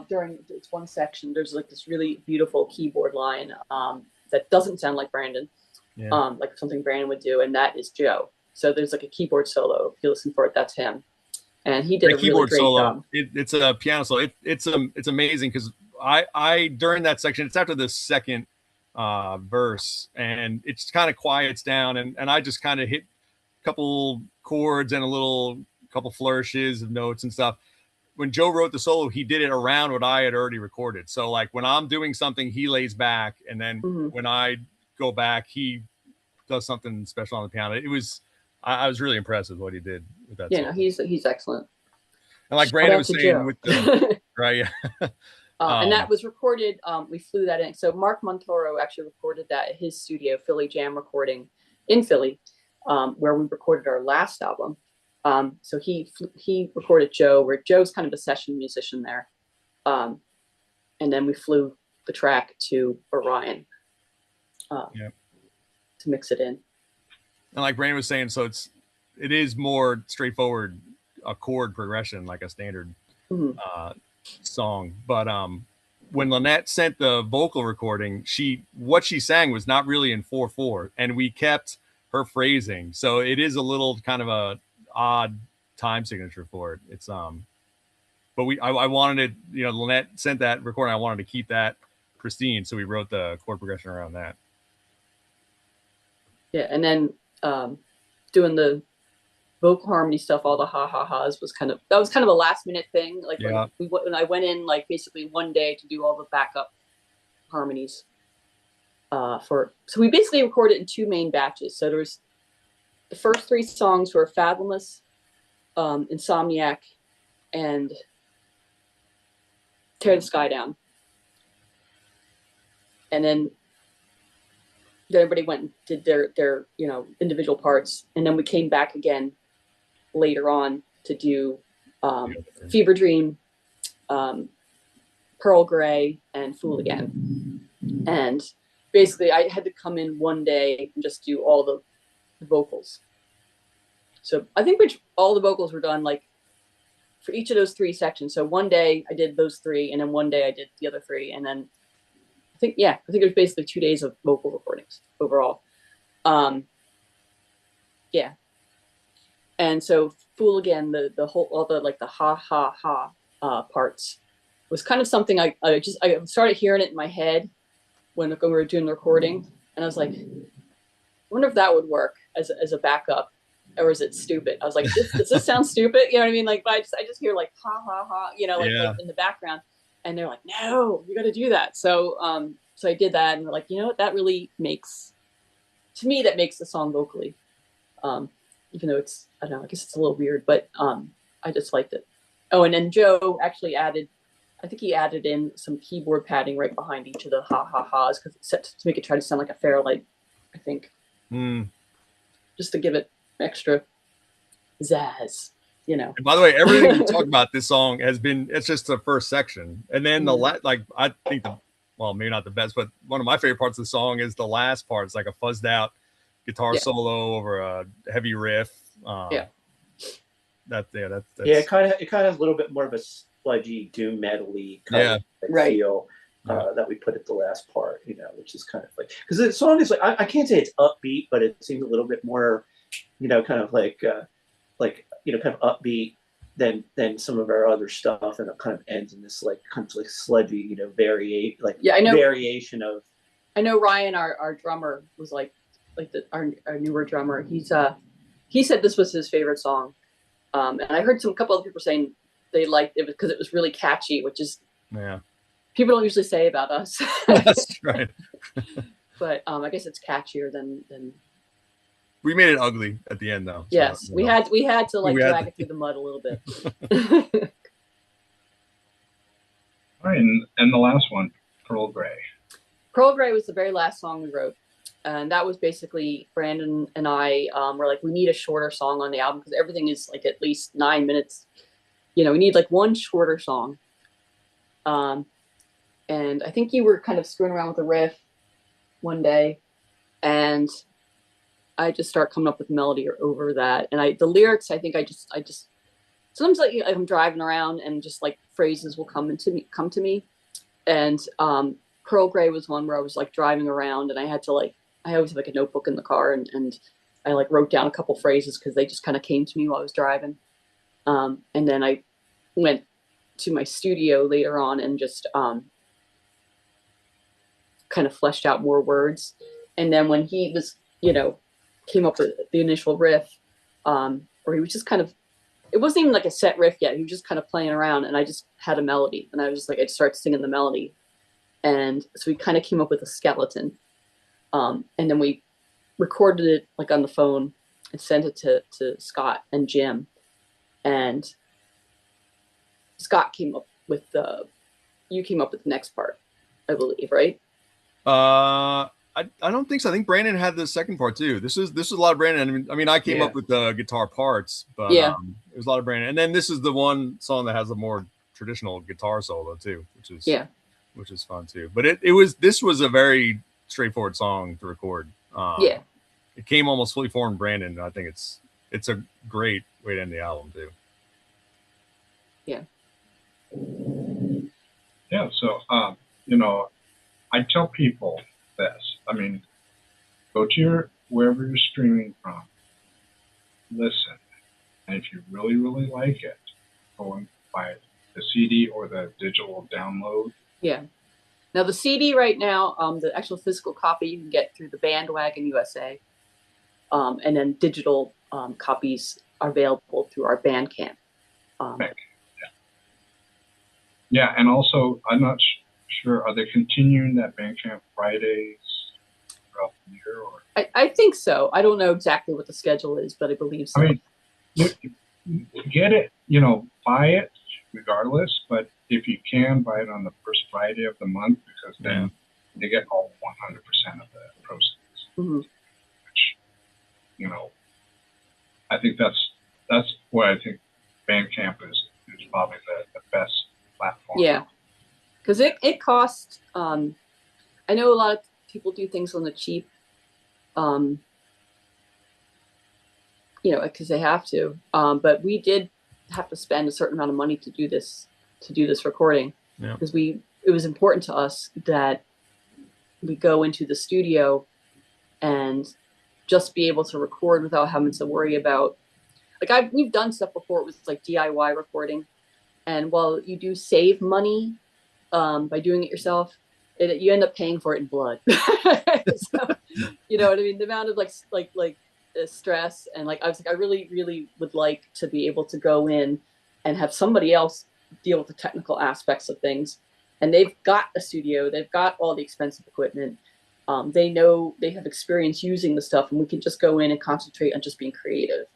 during this one section, there's like this really beautiful keyboard line that doesn't sound like Brandon, like something Brandon would do, and that is Joe. So there's like a keyboard solo. If you listen for it, that's him, and he did a keyboard really great solo. job. It's a piano solo. It's amazing because I during that section, it's after the second verse, and it's kind of quiets down, and I just kind of hit a couple chords and a little couple flourishes of notes and stuff. When Joe wrote the solo, he did it around what I had already recorded. So like when I'm doing something, he lays back, and then when I go back, he does something special on the piano. It was, I was really impressed with what he did with that. Yeah, solo. no, he's excellent. And like Shout Brandon out was to saying Joe. with the right, yeah. And that was recorded. We flew that in. So Mark Montoro actually recorded that at his studio, Philly Jam Recording in Philly, where we recorded our last album. So he recorded Joe, where Joe's kind of a session musician there. And then we flew the track to Orion to mix it in. And like Brandon was saying, so it is more straightforward, a chord progression like a standard song. But when Lynnette sent the vocal recording, what she sang was not really in 4/4, and we kept her phrasing, so it is a little kind of a odd time signature for it. It's but I wanted it, you know, Lynnette sent that recording, I wanted to keep that pristine, so we wrote the chord progression around that. Yeah, and then doing the vocal harmony stuff, all the ha-ha-has was kind of a last minute thing. Like when I went in like basically one day to do all the backup harmonies so we basically recorded in 2 main batches. So there was the first 3 songs were Fathomless, Insomniac, and Tear the Sky Down. And then everybody went and did their you know, individual parts, and then we came back again later on to do Fever Dream, Pearl Grey, and Fool Again. And basically I had to come in one day and just do all the vocals. So I think all the vocals were done like for each of those 3 sections. So one day I did those 3, and then one day I did the other 3, and then I think it was basically 2 days of vocal recordings overall. Yeah. And so Fool Again, the whole, all the like the ha ha ha parts was kind of something I started hearing it in my head when we were doing the recording, and I was like, I wonder if that would work as a backup, or is it stupid? I was like, does this sound stupid? You know what I mean? Like, but I just hear like ha ha ha, you know, like in the background, and they're like, no, you got to do that. So so I did that, and they're like, you know what, that really makes, to me, that makes the song vocally, even though it's, I don't know, I guess it's a little weird, but I just liked it. Oh, and then Joe actually added, I think he added in some keyboard padding right behind each of the ha ha ha's, because it's set to make it try to sound like a Fairlight, I think. Just to give it extra zazz, you know. And by the way, everything we talk about this song it's just the first section, and then like I think well, maybe not the best, but one of my favorite parts of the song is the last part. It's like a fuzzed out guitar solo over a heavy riff. That's it kind of has a little bit more of a sludgy doom metal-y kind of feel that we put at the last part, you know, which is kind of like, because the song is like, I can't say it's upbeat, but it seems a little bit more, you know, kind of like you know, kind of upbeat than some of our other stuff, and it kind of ends in this like kind of like sludgy, you know, variation of. I know Ryan, our drummer, was like our newer drummer. He said this was his favorite song, and I heard a couple other people saying they liked it because it was really catchy, which is people don't usually say about us. That's right. But I guess it's catchier than. We made it ugly at the end, though. Yes, we had to like drag it through the mud a little bit. All right, and the last one, Pearl Grey. Pearl Grey was the very last song we wrote, and that was basically Brandon and I were like, we need a shorter song on the album because everything is like at least 9 minutes. You know, we need like one shorter song. And I think you were kind of screwing around with the riff one day, and I just start coming up with melody over that. And the lyrics, I think I just sometimes like I'm driving around and just like phrases will come to me. And Pearl Grey was one where I was like driving around, and I had to I always have like a notebook in the car, and I like wrote down a couple phrases because they just kind of came to me while I was driving. And then I went to my studio later on and just kind kind of fleshed out more words. And then when he was, you know, came up with the initial riff, or he was just kind of, it wasn't even like a set riff yet. He was just kind of playing around, and I just had a melody, and I was just like, I'd start singing the melody. And so we kind of came up with a skeleton. And then we recorded it like on the phone and sent it to Scott and Jim. And Scott came up with you came up with the next part, I believe, right? I don't think so. I think Brandon had the second part too. This is a lot of Brandon. I mean, I came up with the guitar parts, but it was a lot of Brandon. And then this is the one song that has a more traditional guitar solo too, which is fun too. But this was a very straightforward song to record. It came almost fully formed Brandon. I think it's a great way to end the album too. Yeah. So you know, I tell people this. I mean, go to wherever you're streaming from, listen, and if you really, really like it, go and buy the CD or the digital download. Yeah. Now the CD right now, the actual physical copy you can get through the Bandwagon USA, and then digital copies are available through our Bandcamp. Yeah, and also I'm not sure, are they continuing that Bandcamp Fridays throughout the year? Or I think so. I don't know exactly what the schedule is, but I believe so. I mean, you get it, you know, buy it regardless, but if you can, buy it on the first Friday of the month, because then they get all 100% of the proceeds. Mm-hmm. Which, you know, I think that's why I think Bandcamp is probably the best platform. Yeah. Because it costs, I know a lot of people do things on the cheap, you know, because they have to. But we did have to spend a certain amount of money to do this recording, because it was important to us that we go into the studio and just be able to record without having to worry about, like, we've done stuff before. It was like DIY recording, and while you do save money by doing it yourself, you end up paying for it in blood. So, you know what I mean? The amount of like stress, and like I was like, I really, really would like to be able to go in and have somebody else deal with the technical aspects of things. And they've got a studio, they've got all the expensive equipment. They know, they have experience using the stuff, and we can just go in and concentrate on just being creative.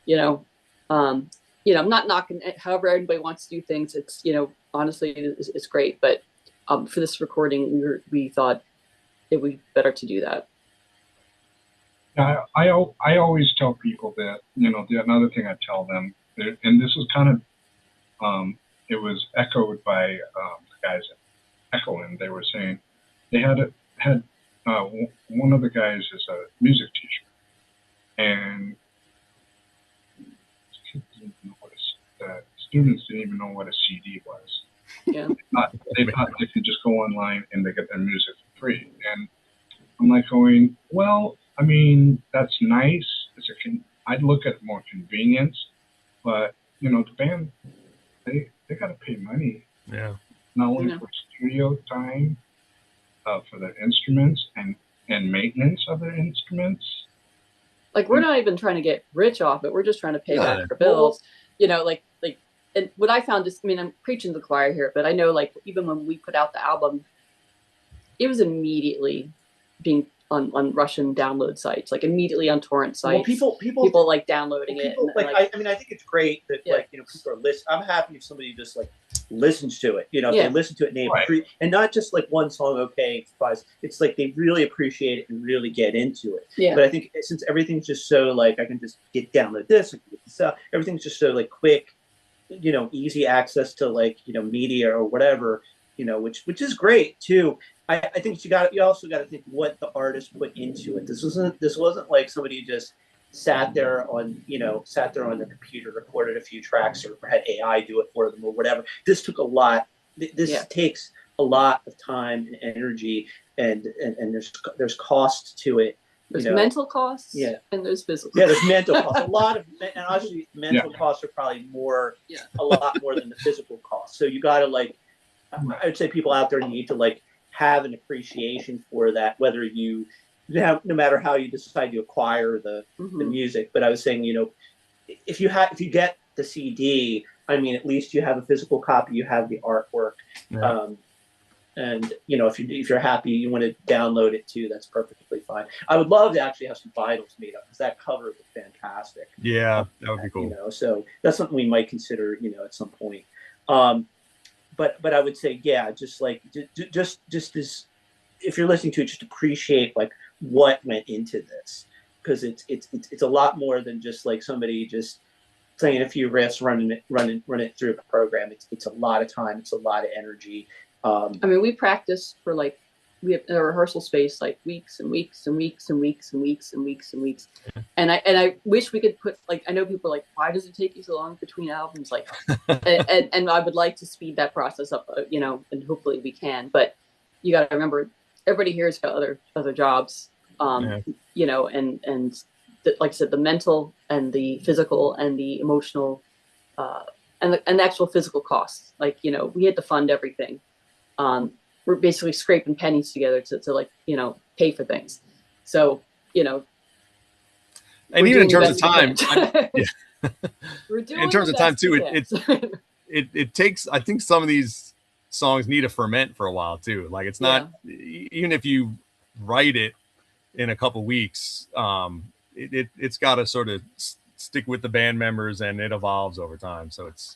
You know, I'm not knocking it, however everybody wants to do things. It's, you know, honestly, it's great. But for this recording, we thought it would be better to do that. I always tell people that, you know, another thing I tell them, and this is kind of, it was echoed by the guys at Echoing. They were saying they had one of the guys is a music teacher, and the students didn't even know what a CD was. Yeah. They thought they could just go online and they get their music for free. And I'm like going, well, I mean, that's nice. I'd look at more convenience, but you know, the band, they got to pay money. Yeah. Not only for studio time, for their instruments and maintenance of their instruments. Like, we're not even trying to get rich off it. We're just trying to pay back our bills. You know, like, and what I found is, I mean, I'm preaching to the choir here, but I know, like, even when we put out the album, it was immediately being on Russian download sites, like immediately on torrent sites. Well, people like downloading it. And, I mean, I think it's great that like, you know, people are listening. I'm happy if somebody just like listens to it. You know, if they listen to it and not just like one song. Okay, it's like they really appreciate it and really get into it. Yeah. But I think since everything's just so like, I can just download this, I can get this out. Everything's just so like quick, you know, easy access to like, you know, media or whatever, you know, which is great too. I think you also got to think what the artist put into it. This wasn't like somebody just sat there on the computer, recorded a few tracks, or had AI do it for them or whatever. This took a lot. This takes a lot of time and energy, and there's cost to it. There's mental costs, and there's physical. Yeah, there's mental costs. A lot of, and actually, mental costs are probably a lot more than the physical costs. So you got to like, I would say people out there need to like have an appreciation for that, whether you no matter how you decide to acquire the music. But I was saying, you know, if you get the CD, I mean, at least you have a physical copy, you have the artwork. Yeah. And you know, if you're happy, you want to download it too, that's perfectly fine. I would love to actually have some vinyls made up, because that cover was fantastic. Yeah, that would be cool. You know, so that's something we might consider, you know, at some point. But I would say, yeah, just like just this, if you're listening to it, just appreciate like what went into this, because it's a lot more than just like somebody just playing a few riffs, running it through a program. It's a lot of time, it's a lot of energy. I mean, we practice for like, we have a rehearsal space like weeks and weeks and weeks and weeks and weeks and weeks and weeks. And I wish we could put, like, I know people are like, why does it take you so long between albums? Like, and I would like to speed that process up, you know, and hopefully we can. But you got to remember, everybody here has got other jobs, you know, and like I said, the mental and the physical and the emotional, and the actual physical costs. Like, you know, we had to fund everything. We're basically scraping pennies together to like, you know, pay for things. So, you know, and even in terms of time, we're doing in terms of time too, it takes, I think some of these songs need to ferment for a while too. Like, it's not, even if you write it in a couple weeks, it's got to sort of stick with the band members, and it evolves over time. So it's,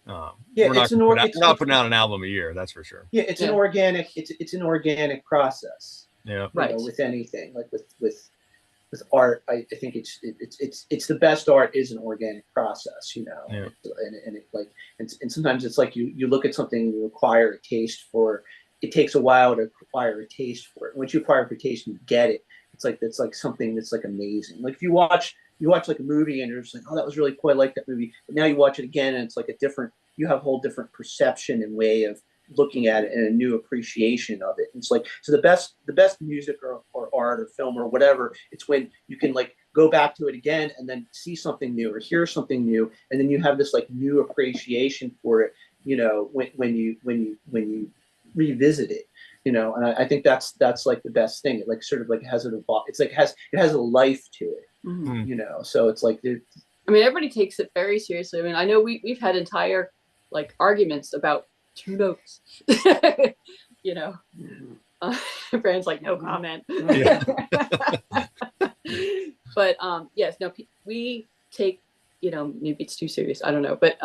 we're not putting out an album a year, that's for sure. Yeah, it's an organic process. Yeah, right. Know, with anything, like with art, I think it's the best art is an organic process, you know. And it like and sometimes it's like you look at something and you acquire a taste for. It takes a while to acquire a taste for it. Once you acquire a taste and you get it, it's like something that's like amazing. Like if you watch like a movie and you're just like, oh, that was really cool, I like that movie. But now you watch it again and it's like you have a whole different perception and way of looking at it and a new appreciation of it. And it's like, so the best music or art or film or whatever, it's when you can like go back to it again and then see something new or hear something new, and then you have this like new appreciation for it, you know, when you revisit it, you know. And I think that's like the best thing. It like sort of like has it evolved. It's like it has a life to it, you know. So it's like, I mean, everybody takes it very seriously. I mean, I know we've had entire like arguments about 2 notes, you know. Brand's like, no comment. But yes, no, we take, you know, maybe it's too serious, I don't know, but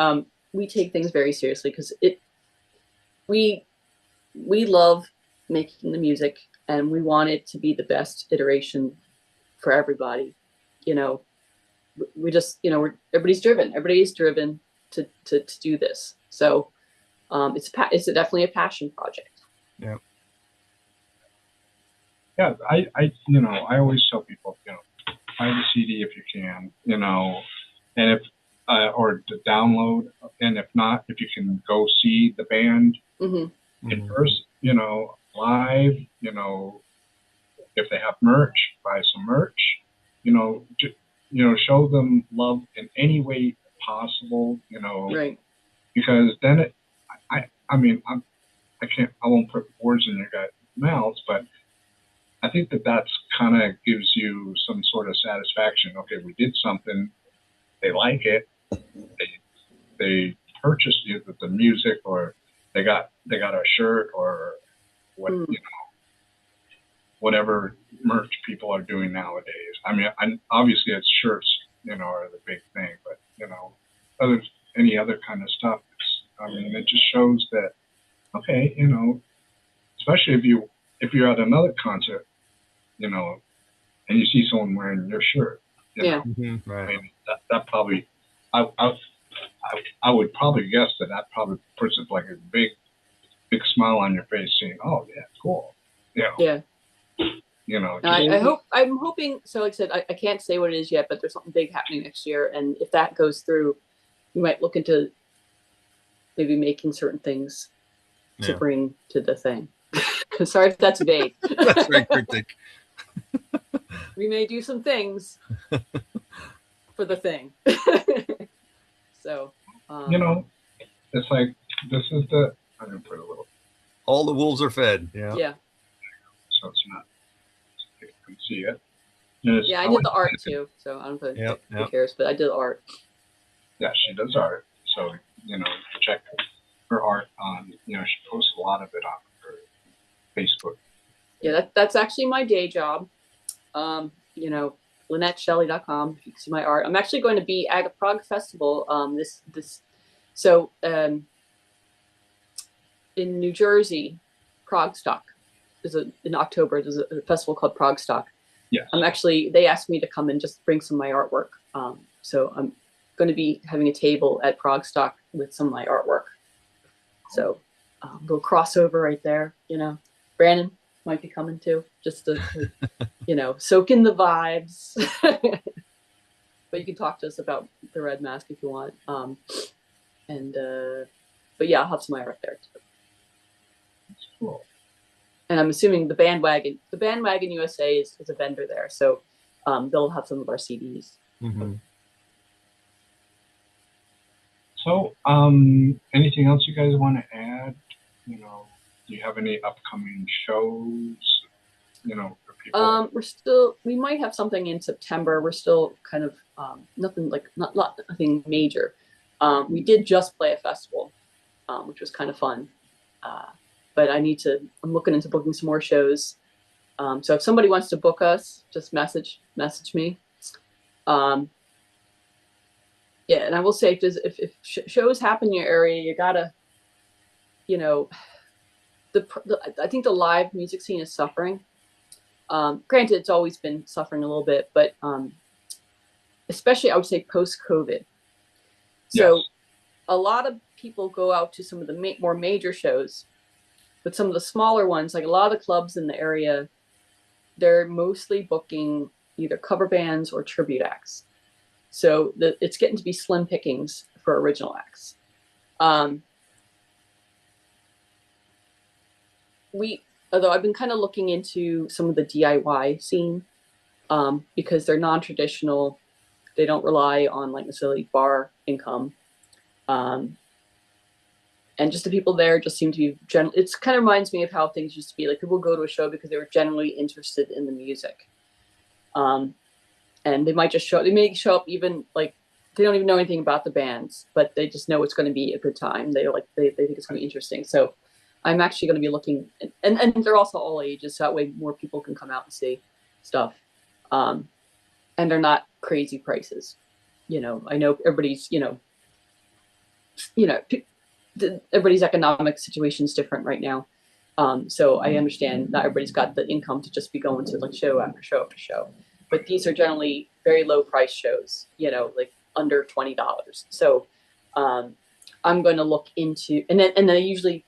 we take things very seriously, because we love making the music, and we want it to be the best iteration for everybody, you know. We just, you know, everybody's driven to do this. So it's definitely a passion project. Yeah. I you know, I always tell people, you know, buy the CD if you can, you know, and if or to download, and if not, if you can go see the band in person, you know, live, you know, if they have merch, buy some merch, you know, show them love in any way possible, you know, right? Because then I mean, I won't put words in your guys' mouths, but I think that's kind of gives you some sort of satisfaction. Okay, we did something, they like it, they purchased the music, or they got a shirt, or what, you know, whatever merch people are doing nowadays. I mean, obviously it's shirts, you know, are the big thing, but you know, any other kind of stuff. I mean, it just shows that, okay, you know, especially if you're at another concert, you know, and you see someone wearing your shirt, you know, right. I mean, that probably, I would probably guess that probably puts it like a big smile on your face, saying, "Oh yeah, cool," you know. Yeah. You know, I'm hoping. So, like I said, I can't say what it is yet, but there's something big happening next year, and if that goes through, we might look into maybe making certain things to bring to the thing. Sorry if that's vague. That's very cryptic. We may do some things for the thing. So, you know, it's like, I'm gonna put a little All the wolves are fed. Yeah. Yeah. So it's not, you can see it. Yeah, I did the art too, so I don't know if who cares, but I did the art. Yeah, she does art. So, check her art on, she posts a lot of it on her Facebook. Yeah, that's actually my day job. LynetteShelley.com. If you can see my art. I'm actually going to be at a Prague festival. In New Jersey, Prague Stock in October. There's a festival called Prague Stock. Yes. They asked me to come and just bring some of my artwork. So I'm going to be having a table at Prague Stock with some of my artwork. So little crossover right there. Brandon might be coming too, just to soak in the vibes. But you can talk to us about the Red Masque if you want. But yeah, I'll have some of my art there too. That's cool. And I'm assuming the Bandwagon USA is a vendor there, so they'll have some of our CDs. Mm-hmm. So, anything else you guys want to add? Do you have any upcoming shows? For people. We might have something in September. We're still kind of nothing major. We did just play a festival, which was kind of fun. But I'm looking into booking some more shows. So if somebody wants to book us, just message me. Yeah, and I will say if shows happen in your area, you gotta, I think the live music scene is suffering. Granted, it's always been suffering a little bit, but especially I would say post-COVID. So Yes. A lot of people go out to some of the more major shows, but some of the smaller ones, like a lot of the clubs in the area, they're mostly booking either cover bands or tribute acts. So it's getting to be slim pickings for original acts. Although I've been kind of looking into some of the DIY scene, because they're non-traditional, they don't rely on necessarily bar income, and just the people there just seem to be it kind of reminds me of how things used to be. Like people go to a show because they were generally interested in the music, and they may show up even they don't even know anything about the bands, but they just know it's going to be a good time. They think it's going to be interesting. So I'm actually going to be looking, and they're also all ages, so that way more people can come out and see stuff. And they're not crazy prices. I know everybody's, everybody's economic situation is different right now. So I understand not everybody's got the income to just be going to show after show after show. But these are generally very low price shows, under $20. So I'm going to look into, and then usually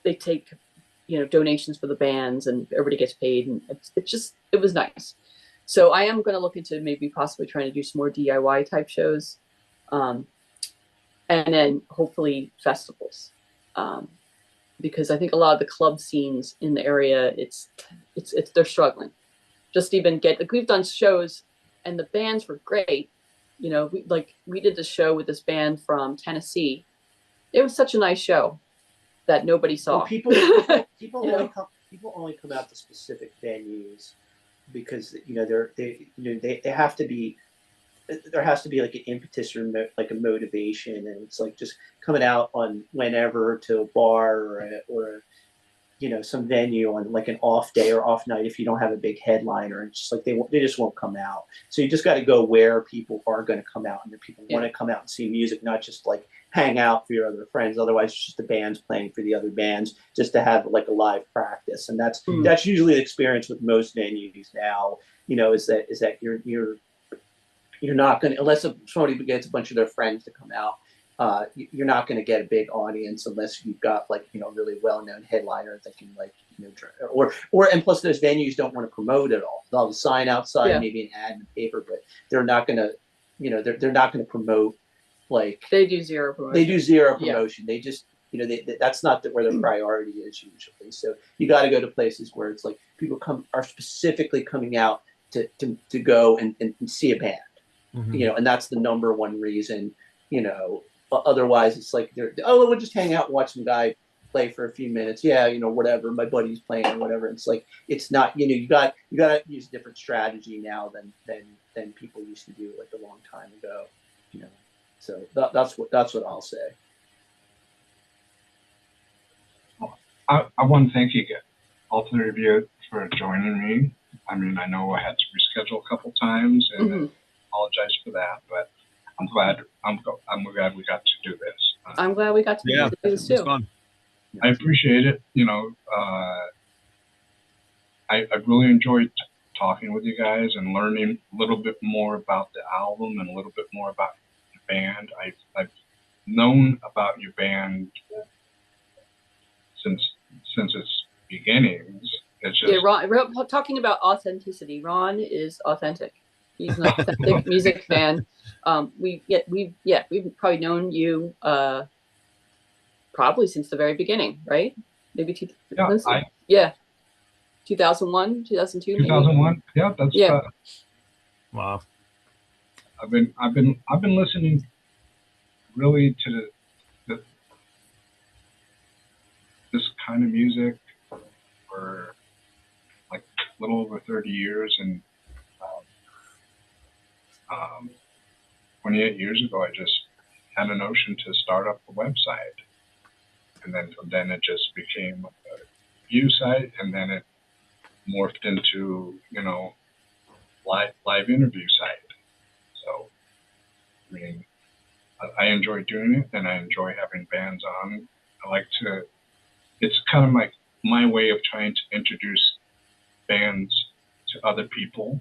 they take, donations for the bands, and everybody gets paid, and it was nice. So I am going to look into maybe possibly trying to do some more DIY type shows, and then hopefully festivals, because I think a lot of the club scenes in the area, they're struggling. Just even we've done shows, and the bands were great. We did this show with this band from Tennessee. It was such a nice show that nobody saw. Well, people only come out to specific venues because they have to be. There has to be an impetus or a motivation, and it's just coming out on whenever to a bar or some venue on an off day or off night. If you don't have a big headliner, it's just they just won't come out. So you just got to go where people are going to come out, and the people want to come out and see music, not just hang out for your other friends. Otherwise, it's just the bands playing for the other bands, just to have a live practice. And that's usually the experience with most venues now. Is that you're not going to, unless somebody gets a bunch of their friends to come out, you're not going to get a big audience unless you've got really well-known headliner that can and plus those venues don't want to promote at all. They'll have a sign outside, maybe an ad in the paper, but they're not going to, they're not going to promote they do zero promotion. They do zero promotion. They just, that's not where their priority is usually. So you got to go to places where it's people are specifically coming out to go and see a band. Mm-hmm. And that's the number one reason. Otherwise it's we'll just hang out and watch some guy play for a few minutes. Yeah, whatever, my buddy's playing or whatever. It's like, it's not, you got to use a different strategy now than people used to do like a long time ago. So that's what I'll say. I want to thank you again, all three of you, for joining me. I mean, I know I had to reschedule a couple times, and I apologize for that, but I'm glad we got to do this. I'm glad we got to do this too. It's fun. I appreciate it. I really enjoyed talking with you guys and learning a little bit more about the album and a little bit more about the band. I've known about your band since its beginnings. It's just Ron, talking about authenticity. Ron is authentic. He's an authentic music fan. We've probably known you probably since the very beginning, right? Maybe 2001, 2002, 2001. Yeah, that's Wow. I've been listening really to this kind of music for like a little over 30 years, and 28 years ago, I just had a notion to start up a website, and then it just became a view site, and then it morphed into live interview site. So, I mean, I enjoy doing it, and I enjoy having bands on. I like to. It's kind of like my way of trying to introduce bands to other people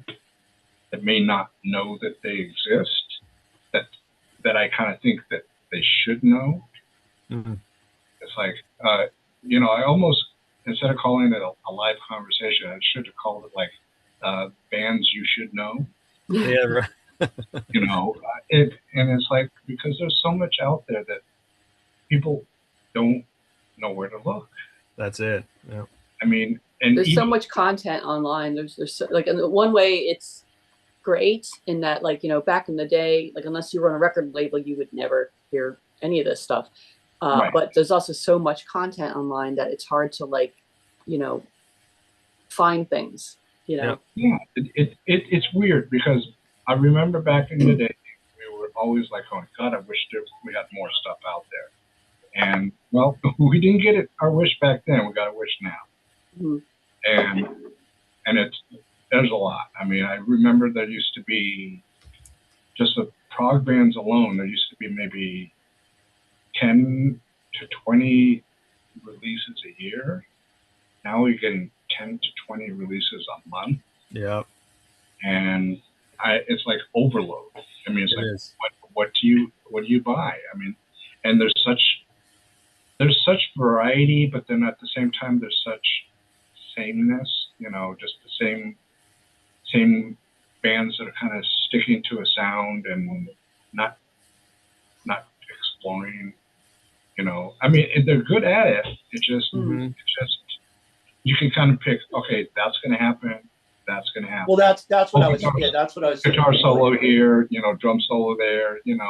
that may not know that they exist, that I kind of think that they should know. Mm-hmm. It's like, I almost, instead of calling it a live conversation, I should have called it like bands you should know. Yeah, right. And it's like, because there's so much out there that people don't know where to look. That's it. Yeah. I mean, and there's so much content online. There's so, like, in one way it's great in that, like, back in the day, like, unless you were on a record label, you would never hear any of this stuff. Right. But there's also so much content online that it's hard to, like, find things. Yeah, it's weird, because I remember back in the day, we were always like, oh God, I wish we had more stuff out there. And well, we didn't get our wish back then. We got a wish now. Mm-hmm. And there's a lot. I mean, I remember there used to be, just the prog bands alone, there used to be maybe 10 to 20 releases a year. Now we're getting 10 to 20 releases a month. Yeah. And it's like overload. I mean, it's what do you buy? I mean, and there's such variety, but then at the same time there's such sameness, just the same bands that are kind of sticking to a sound and not exploring, I mean, they're good at it. It's just you can kind of pick, okay, that's going to happen. That's going to happen. Well, that's what I was. Yeah, that's what I was. Guitar solo here, drum solo there, and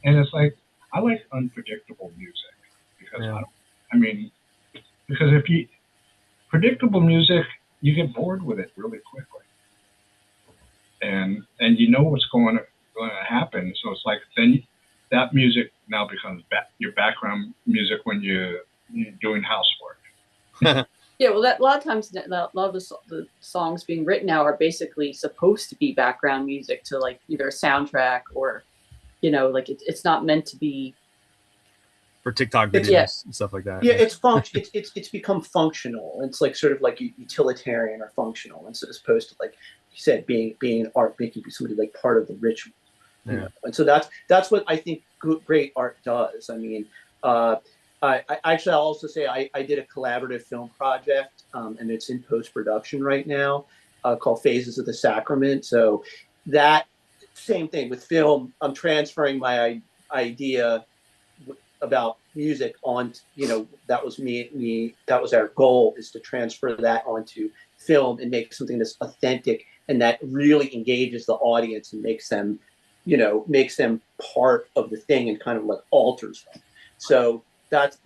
it's like, I like unpredictable music, because because if you predictable music, you get bored with it really quickly, and what's going to happen. So it's like, then that music now becomes your background music when you're doing housework. Yeah, well, a lot of times, a lot of the songs being written now are basically supposed to be background music to, like, either a soundtrack or, like, it's not meant to be for TikTok videos and stuff like that. Yeah, it's become functional. It's like sort of like utilitarian or functional, and so as opposed to, like you said, being art, making somebody like part of the ritual. Yeah. And so that's what I think great art does. I mean, I'll also say I did a collaborative film project, and it's in post-production right now, called Phases of the Sacrament. So that same thing with film, I'm transferring my idea about music on, that was that was our goal, is to transfer that onto film and make something that's authentic and that really engages the audience and makes them part of the thing and kind of like alters them. So that's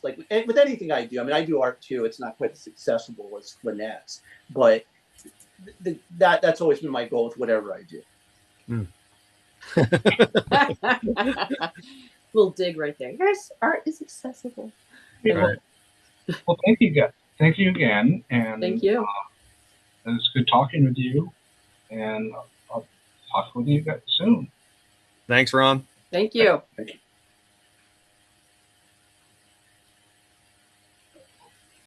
like, and with anything I do. I mean, I do art too. It's not quite as accessible as Lynnette's, but that's always been my goal with whatever I do. We'll dig right there. Yes, art is accessible. Right. Well, thank you guys. Thank you again. And Thank you. It's good talking with you. And I'll talk with you guys soon. Thanks, Ron. Thank you. Thank you.